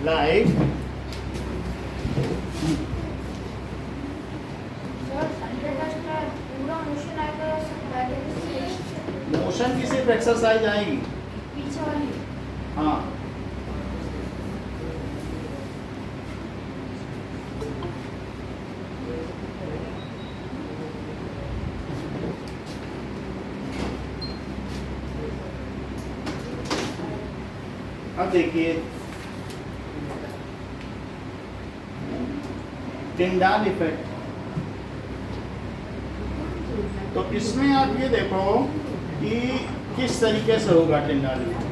लाइक सर अंडरटच का पूरा मोशन आएगा या सिर्फ बैक मोशन की सिर्फ एक्सरसाइज आएगी। पीछे वाली हाँ, अब देखिए टिंडाल इफेक्ट, तो इसमें आप ये देखो कि किस तरीके से होगा टिंडाल इफेक्ट।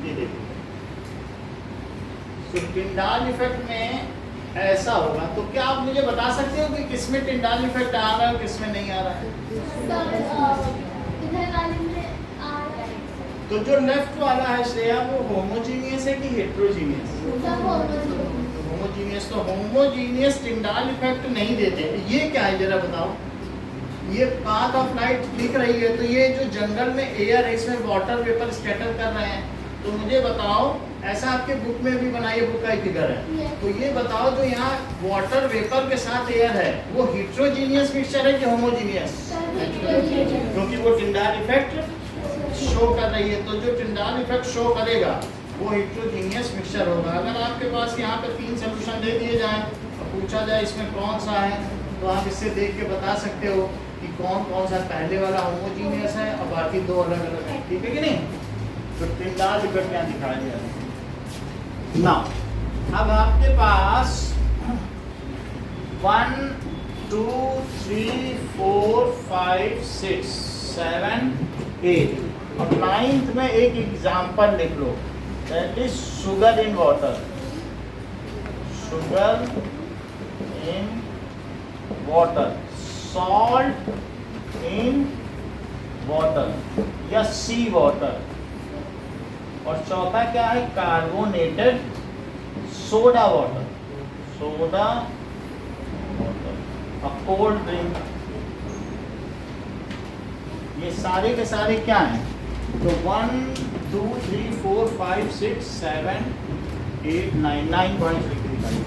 ये देखो, तो टिंडाल इफेक्ट में ऐसा होगा। तो क्या आप मुझे बता सकते हो कि किसमें टिंडाल इफेक्ट आ रहा है और किसमें नहीं आ रहा है? इधर वाले में आ रहा है। तो जो लेफ्ट वाला है श्रेया, वो होमोजीनियस है कि हेट्रोजीनियस? सब होमोजीनियस। होमोजीनियस। तो होमोजीनियस टिंडाल इफेक्ट नहीं देते। ये क्या है जरा बताओ। ये पाथ ऑफ लाइट दिख रही है, तो ये जो जंगल में एयर है, इसमें वाटर वेपर स्कैटर कर रहे हैं। तो मुझे बताओ, ऐसा आपके बुक में भी बनाइए, बुक का ही फिगर है, तो ये बताओ जो यहाँ वाटर वेपर के साथ एयर है, वो हेट्रोजीनियस मिक्सचर है कि होमोजीनियस? क्योंकि वो टिंडाल इफेक्ट शो कर रही है। तो जो टिंडाल इफेक्ट शो करेगा वो हेट्रोजीनियस मिक्सचर होगा। अगर आपके पास यहाँ पे 3 सोल्यूशन दे दिए जाएं और पूछा जाए इसमें कौन सा है, तो आप इससे देख के बता सकते हो कि कौन कौन सा पहले वाला होमोजीनियस है और बाकी 2 अलग अलग है। ठीक है कि नहीं? तो टिंडाल इफेक्ट यहाँ दिखाया गया है ना। अब आपके पास 1 2 3 4 5 6 7 8 और 9th में एक एग्जाम्पल लिख लो, that is sugar in water. Sugar in water, salt in water या सी वाटर। और चौथा क्या है? Carbonated soda water, soda water, a cold drink. ये सारे के सारे क्या हैं? तो 1 2 3 4 5 6 7 8 9 पॉइंट्स लिख के दिखाइए।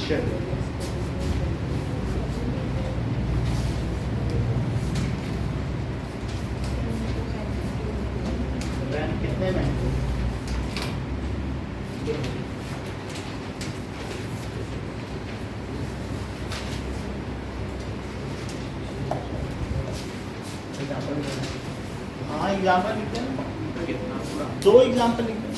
चलो, कितने में? हाँ, एग्जाम्पल लिखते हैं। कितना पूरा? 2 एग्जाम्पल लिखते हैं।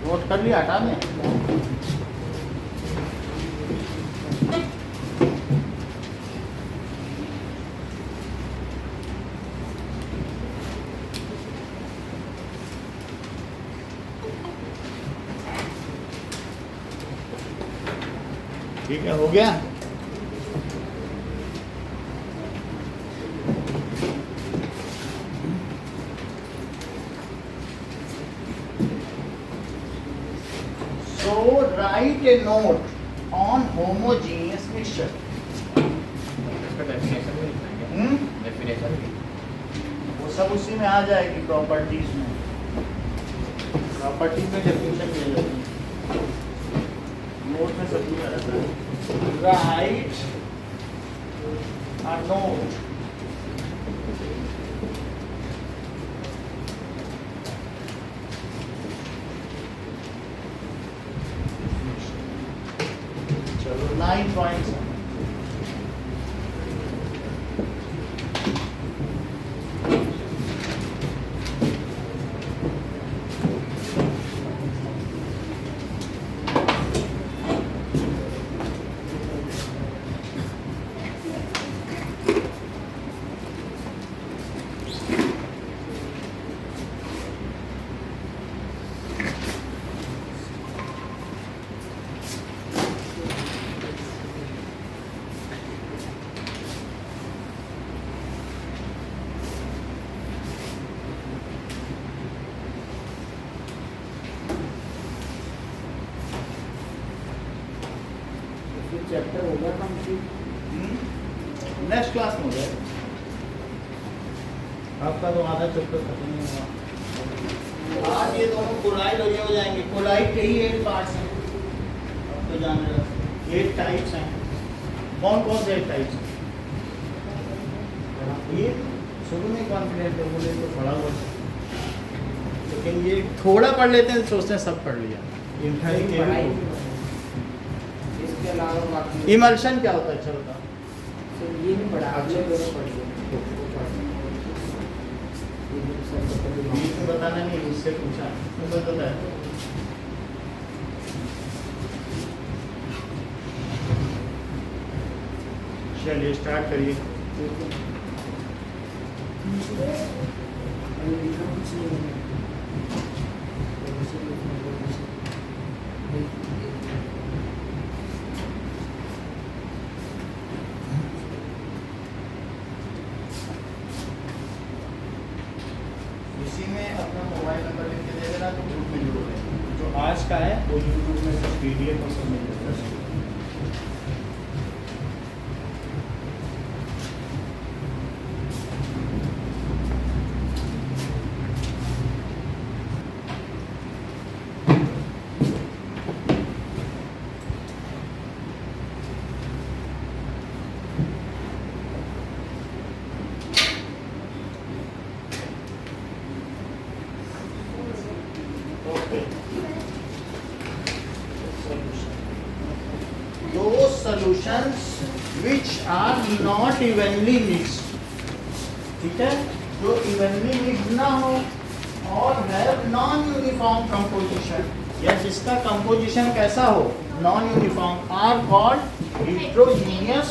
नोट कर लिया, हटा दें। ठीक है, हो गया। So write a note on homogeneous mixture. इसका डेफिनेशन भी लिखना है क्या? डेफिनेशन भी? वो सब उसी में आ जाएगी, प्रॉपर्टीज में। प्रॉपर्टीज में डेफिनेशन मिल जाएगी, नोट में सब कुछ रहता है। राइट अ नोट 9 पॉइंट्स हैं। फिर चैप्टर हो गया कंप्लीट। नेक्स्ट क्लास में हो जाएगा, आपका तो आधा चैप्टर खत्म नहीं हुआ। आज ये दोनों कोलाइड हो जाएंगे। कोलाइड के ही 8 पार्ट्स हैं, आप तो जान रहे हो 8 टाइप्स हैं। कौन कौन से 8 टाइप्स हैं? ये शुरू में कॉन्फिडेंट है, बोले तो पढ़ा हुआ है, लेकिन ये थोड़ा पढ़ लेते हैं, सोचते हैं सब पढ़ लिया। इसके अलावा बाकी इमल्शन क्या होता है? अच्छा बता। सर ये नहीं पढ़ा, अगले दोनों पढ़ लिए। इसमें बताना नहीं, उससे पूछा तो बताता है। चलिए स्टार्ट करिए। इसी में अपना मोबाइल नंबर लिख के दे देना, तो ग्रुप में जुड़ो। जो आज का है वो यूट्यूब में सब PDF और सब मिल जाता है। Okay. Those solutions which are not evenly mixed, ठीक है, जो evenly mixed ना हो और have non-uniform composition, या जिसका composition कैसा हो, non-uniform, are called heterogeneous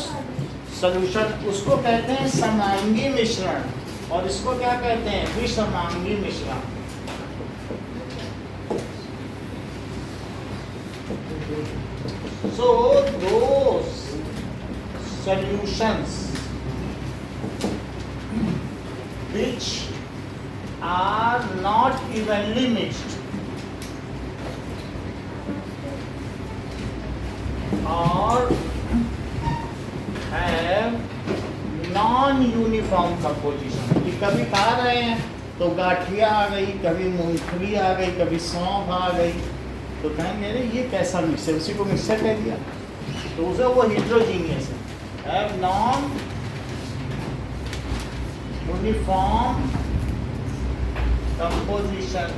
solution। उसको कहते हैं समांगी मिश्रण, और इसको क्या कहते हैं? विसमांगी मिश्रण। So those solutions which are not evenly mixed or have non-uniform composition, कि कभी खा रहे हैं तो गाठिया आ गई, कभी मूंगफली आ गई, कभी सौंफ आ गई, तो कहेंगे अरे ये कैसा मिक्सर, उसी को मिक्सर कह दिया, तो उसे वो heterogeneous है। Have non uniform composition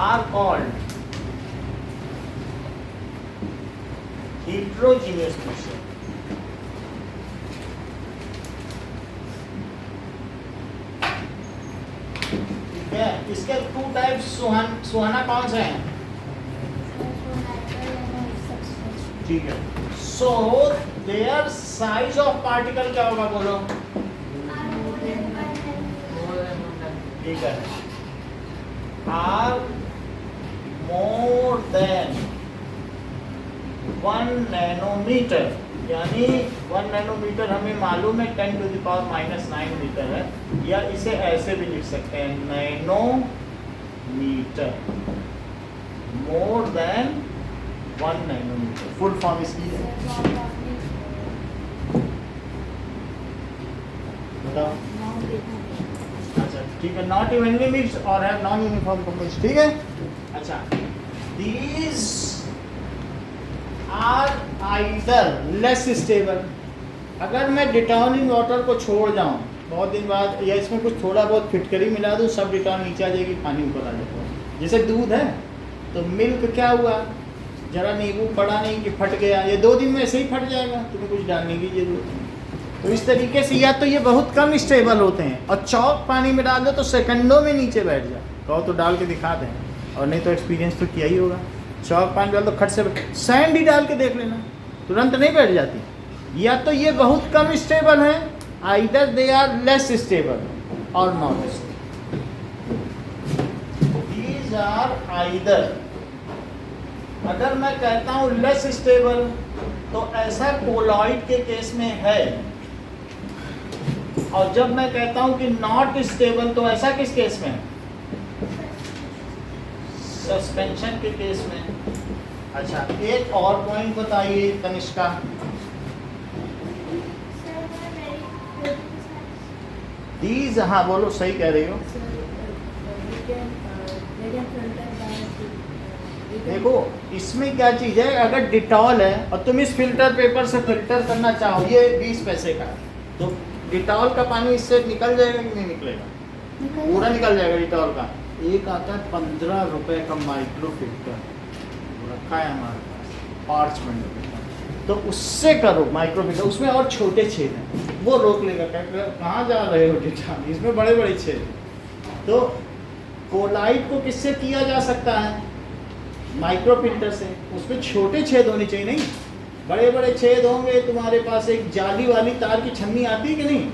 are called heterogeneous mixer. ठीक है, इसके 2 टाइप्स सुहाना कौन से हैं? ठीक है, so their size of particle क्या होगा, बोलो। ठीक है, आर मोर देन 1 नैनोमीटर, यानी 1 नैनोमीटर हमें मालूम है 10⁻⁹ मीटर है, या इसे ऐसे भी लिख सकते हैं nanometre, more than 1 nanometre, full form इसकी है। बताओ। अच्छा ठीक है, नॉट इवनली मिक्स्ड और हैव नॉन यूनिफॉर्म कंपोजिशन। ठीक है, अच्छा, these are either less stable. अगर मैं डिटॉर्निंग वाटर को छोड़ जाऊं बहुत दिन बाद, या इसमें कुछ थोड़ा बहुत फिटकरी मिला दूं, सब डिटॉर्न नीचे आ जाएगी, पानी ऊपर आ जाएगा। जैसे दूध है तो मिल्क क्या हुआ, जरा नींबू पड़ा नहीं कि फट गया, ये 2 दिन में ऐसे ही फट जाएगा, तुम्हें कुछ डालने की जरूरत नहीं। तो इस तरीके से या तो ये बहुत कम स्टेबल होते हैं, और चौक पानी में डाल दो तो सेकंडों में नीचे बैठ जाए। कहो तो डाल के दिखा दें, और नहीं तो एक्सपीरियंस तो किया ही होगा। चौक पानी डाल दो खट से, सैंड ही डाल के देख लेना, तुरंत नहीं बैठ जाती। या तो ये बहुत कम स्टेबल है, either they are less stable और not stable. These are either. अगर मैं कहता हूँ लेस स्टेबल तो ऐसा कोलॉइड के केस में है, और जब मैं कहता हूं कि नॉट स्टेबल तो ऐसा किस केस में है? सस्पेंशन के केस में। अच्छा, एक और पॉइंट बताइए तनिष्का। दीज, हाँ बोलो, सही कह रही हो। देखो इसमें क्या चीज है, अगर डिटॉल है और तुम इस फिल्टर पेपर से फिल्टर करना चाहो, ये 20 पैसे का है, तो डिटॉल का पानी इससे निकल जाएगा कि नहीं निकलेगा? पूरा निकल जाएगा डिटॉल का। एक आता है 15 रुपए का माइक्रो फिल्टर, रखा है हमारे पास पार्चमेंट, तो उससे करो माइक्रो फिल्टर। उसमें और छोटे छेद हैं, वो रोक लेगा, कहाँ जा रहे हो डिटॉल, इसमें बड़े बड़े छेद। तो कोलाइड को किससे किया जा सकता है? माइक्रो फिल्टर से। उसमें छोटे छेद होने चाहिए, नहीं बड़े बड़े छेद होंगे। तुम्हारे पास एक जाली वाली तार की छन्नी आती है कि नहीं,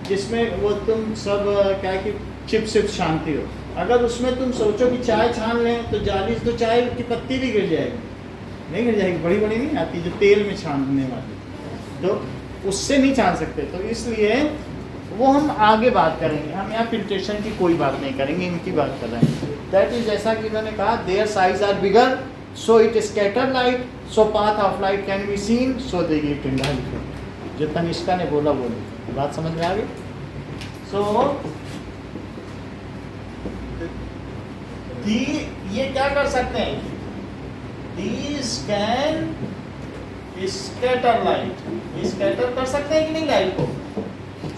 जिसमें वो तुम सब क्या कि चिप्स छानती हो, अगर उसमें तुम सोचो कि चाय छान लें तो जाली से तो चाय की पत्ती भी गिर जाएगी, नहीं गिर जाएगी, बड़ी बड़ी नहीं आती जो तेल में छानने वाली, तो उससे नहीं छान सकते। तो इसलिए वो हम आगे बात करेंगे, हम यहाँ फिल्ट्रेशन की कोई बात नहीं करेंगे, इनकी बात कर रहे हैं। दैट इज, जैसा कि उन्होंने कहा, their size are bigger, so it scatter light, so path of light can be seen, so they give effect. जो तनिष्का ने बोला वो बात समझ में आ गई। सो ये क्या कर सकते हैं, these can scatter light, scatter कर सकते हैं कि नहीं लाइट को।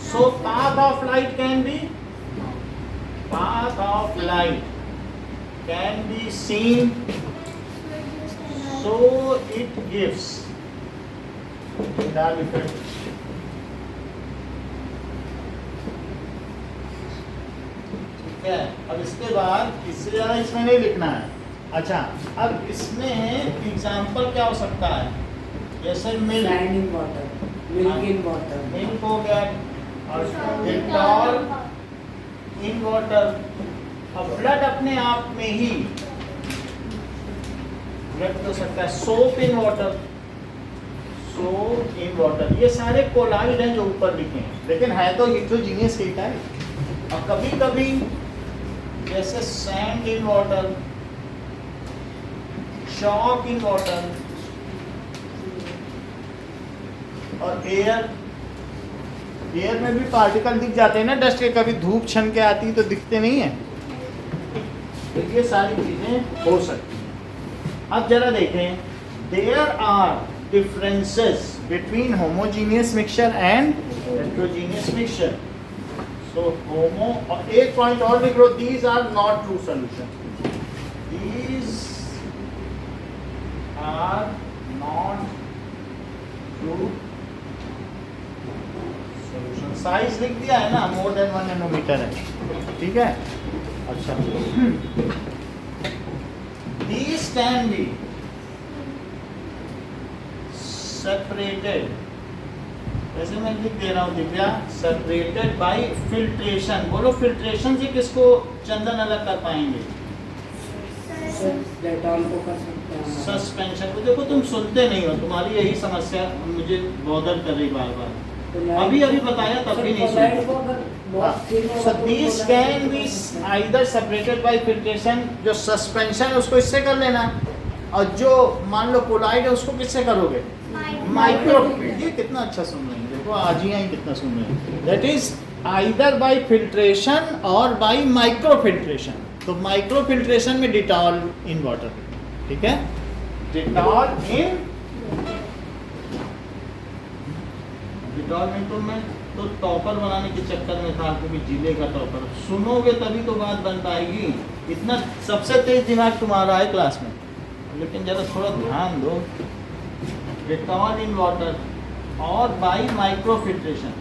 So path of light can be, path of light can be seen, so it gives Tyndall effect. ठीक है, अब इसके बाद इससे ज़्यादा इसमें नहीं लिखना है। अच्छा, अब इसमें एग्जाम्पल क्या हो सकता है, जैसे milk, sand in water, milk in water, milk हो गया, और डेटॉल इन वाटर। अब ब्लड अपने आप में ही ब्लड हो सकता है, soap in water, soap in water. ये सारे कोलाइड हैं जो ऊपर लिखे हैं, लेकिन है तो हिट्रोजीनियस ही टाइप। और कभी कभी जैसे sand in water, chalk in water, और एयर, एयर में भी पार्टिकल दिख जाते हैं ना डस्ट के, कभी धूप छन के आती है तो दिखते नहीं है। तो ये सारी चीजें हो सकती हैं। अब जरा देखें, there are differences between homogeneous mixture and heterogeneous mixture. So homo, और एक पॉइंट और लिख लो, these are not true solution, these are not true. Size लिख दिया है ना, मोर देन 1 नैनोमीटर है, ठीक है। अच्छा, these can be separated, वैसे मैं लिख दे रहा हूँ दिव्या, separated by filtration। बोलो फिल्ट्रेशन से किसको चंदन अलग कर पाएंगे? डेटॉल को कर सकते हैं, सस्पेंशन को। देखो तुम सुनते नहीं हो, तुम्हारी यही समस्या मुझे बॉदर कर रही बार बार। अभी बताया तब भी नहीं सुना। So these can be either separated by filtration, जो सस्पेंशन उसको इससे कर लेना, और जो मान लो कोलाइड है उसको किससे करोगे? माइक्रो। ये कितना अच्छा सुन रहे हैं, देखो आज ही कितना सुन रहे हैं। That is either bye filtration और बाय माइक्रो फिल्ट्रेशन। तो माइक्रो फिल्ट्रेशन में डिटॉल इन वाटर, ठीक है, डिटॉल इन, डिटॉल में तो मैं तो टॉपर बनाने के चक्कर में था, क्योंकि जिले का टॉपर। सुनोगे तभी तो बात बन पाएगी। इतना सबसे तेज दिमाग तुम्हारा है क्लास में, लेकिन जरा थोड़ा ध्यान दो, रिटर्न इन वाटर और बाई माइक्रोफिल्ट्रेशन।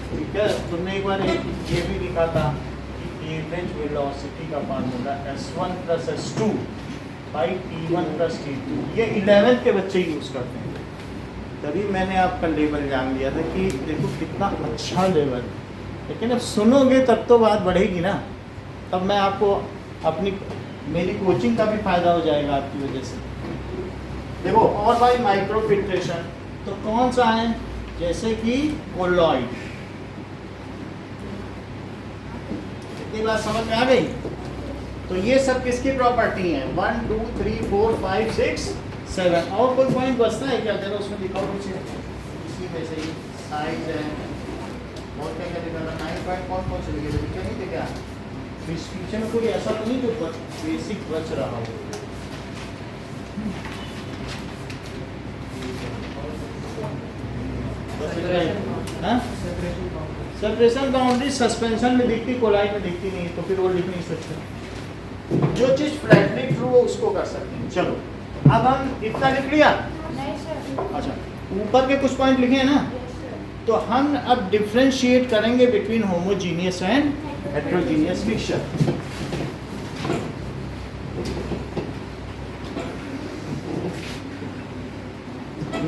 ठीक है, तुमने एक बार ये भी लिखा था कि एवरेज वेलोसिटी का formula S1 + S2 by T1 + T2, ये 11th के बच्चे यूज़ करते हैं। तभी मैंने आपका लेवल जान लिया था कि देखो कितना अच्छा लेवल, लेकिन अब सुनोगे तब तो बात बढ़ेगी ना, तब मैं आपको अपनी मेरी कोचिंग का भी फायदा हो जाएगा आपकी वजह से। देखो, और बाई माइक्रोफिल्ट्रेशन तो कौन सा है, जैसे कि कोलॉइड। इतनी बात समझ में आ गई? तो ये सब किसकी प्रॉपर्टी है? 1 2 3 4 5 6 7। और कोई पॉइंट बचता है क्या? जरा उसमें दिखाओ कुछ, इसी में से ही साइज है और क्या क्या लिखा था? 9 पॉइंट कौन से लिखे थे? लिखे नहीं थे क्या? इस पीछे में कोई ऐसा तो नहीं जो बेसिक बच रहा हो? सेपरेशन बाउंड्री सस्पेंशन में दिखती, कोलाइड में दिखती नहीं, तो फिर वो लिख नहीं सकते। जो चीज फ्लैटली ट्रू हो उसको कर सकते हैं। चलो, अब हम इतना लिख लिया। नहीं सर। अच्छा, ऊपर के कुछ पॉइंट लिखे हैं ना, यस सर। तो हम अब डिफरेंशिएट करेंगे between homogeneous and heterogeneous mixture.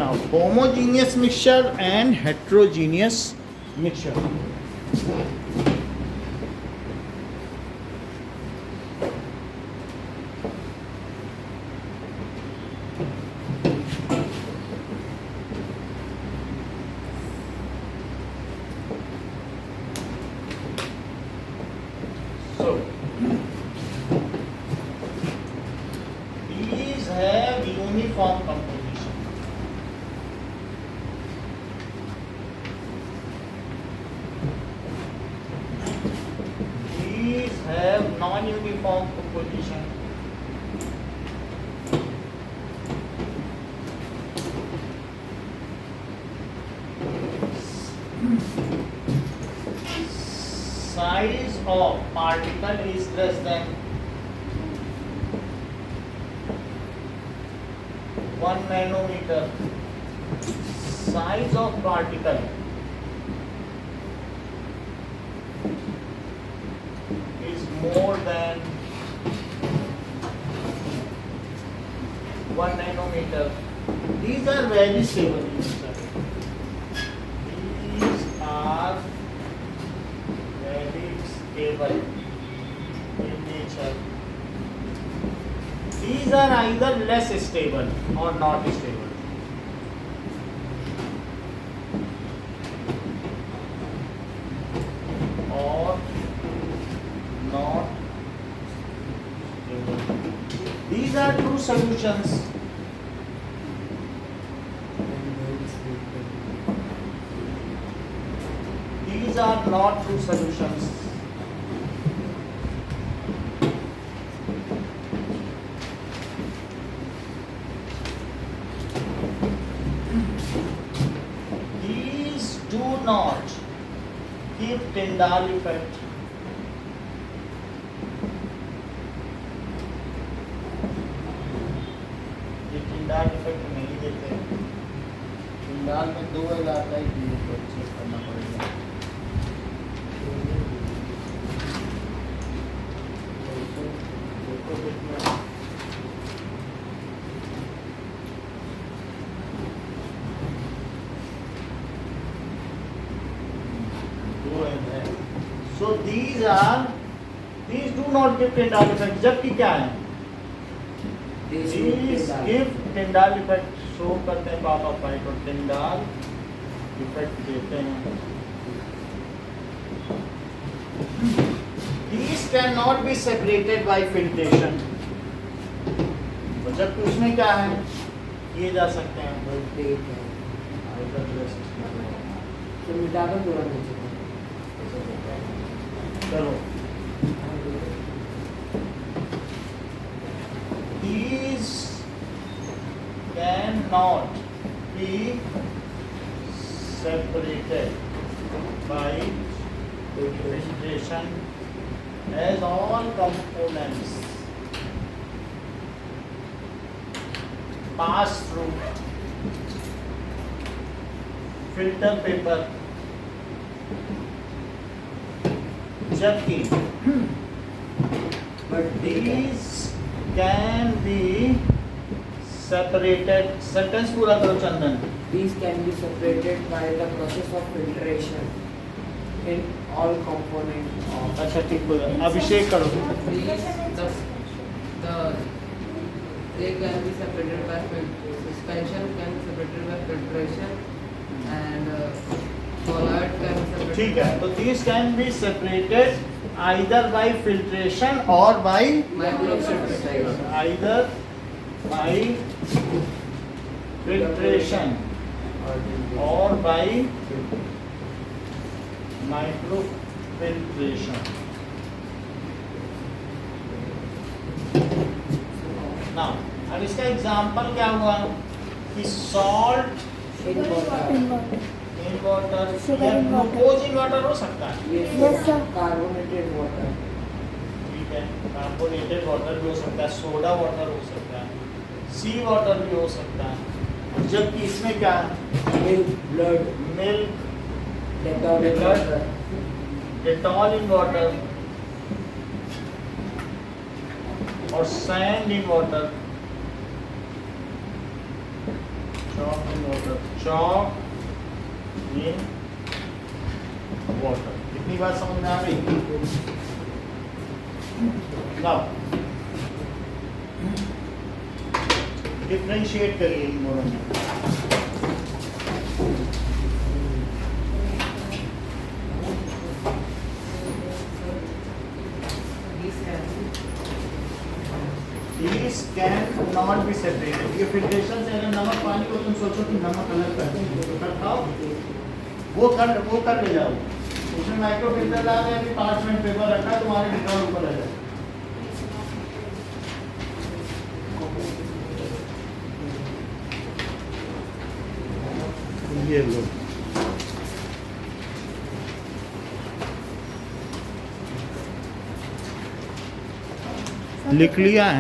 Now, homogeneous mixture and heterogeneous mixture. So, these have uniform composition. These have non-uniform composition. Size of particle is less than 1 nanometer. Size of particle is more than 1 nanometer. These are very stable. These are very stable in nature. These are either less stable or not stable. Or not stable. These are true solutions. These are not true solutions. These do not give Tyndall effect. ये Tyndall effect नहीं देते। Tyndall में 2 L आता है, ये तो check करना पड़ेगा। देखो कितना So these do not give Tyndall effect. जबकि क्या है? These give Tyndall effect, show करते हैं पाथ ऑफ लाइट और Tyndall effect देते हैं। These cannot be separated by filtration. तो जबकि उसमें क्या है? किए जा सकते हैं। तो मिटाकर पूरा नीचे चलो, these cannot be separated by filtration as all components pass through filter paper, जबकि But these can be separated. Sentence पूरा करो चंदन. these can be separated by the process of filtration in all components of. अच्छा ठीक बोला. अभिषेक करो. They can be separated by suspension can be separated by filtration and colloid can be separated. ठीक है. तो these can be separated either by filtration or by Microfiltration. either by filtration or by microfiltration. Now, अब इसका example क्या हुआ कि salt In water. In water Sugar या in water. Glucose in water हो सकता है. Yes, Yes, sir. carbonated water. ठीक है. कार्बोनेटेड वाटर भी हो सकता है, सोडा वाटर हो सकता है, सी वाटर भी हो सकता है. जबकि इसमें क्या है? Milk, blood, milk, Dettol in Blood. water. Dettol in water और sand in water. chalk in water. Chalk in water. कितनी बात समझ में आ गई? Now, डिफरेंशिएट करिए इन दोनों में. These can not be separated. ये फिल्ट्रेशन से अगर नमक पानी को तुम सोचो कि नमक अलग कर खाओ, वो कर ले जाओ. उसमें माइक्रो फिल्टर ला के अभी पार्चमेंट पेपर रखा है, तुम्हारे डिटॉल ऊपर आ जाए. ये लो. लिख लिया है.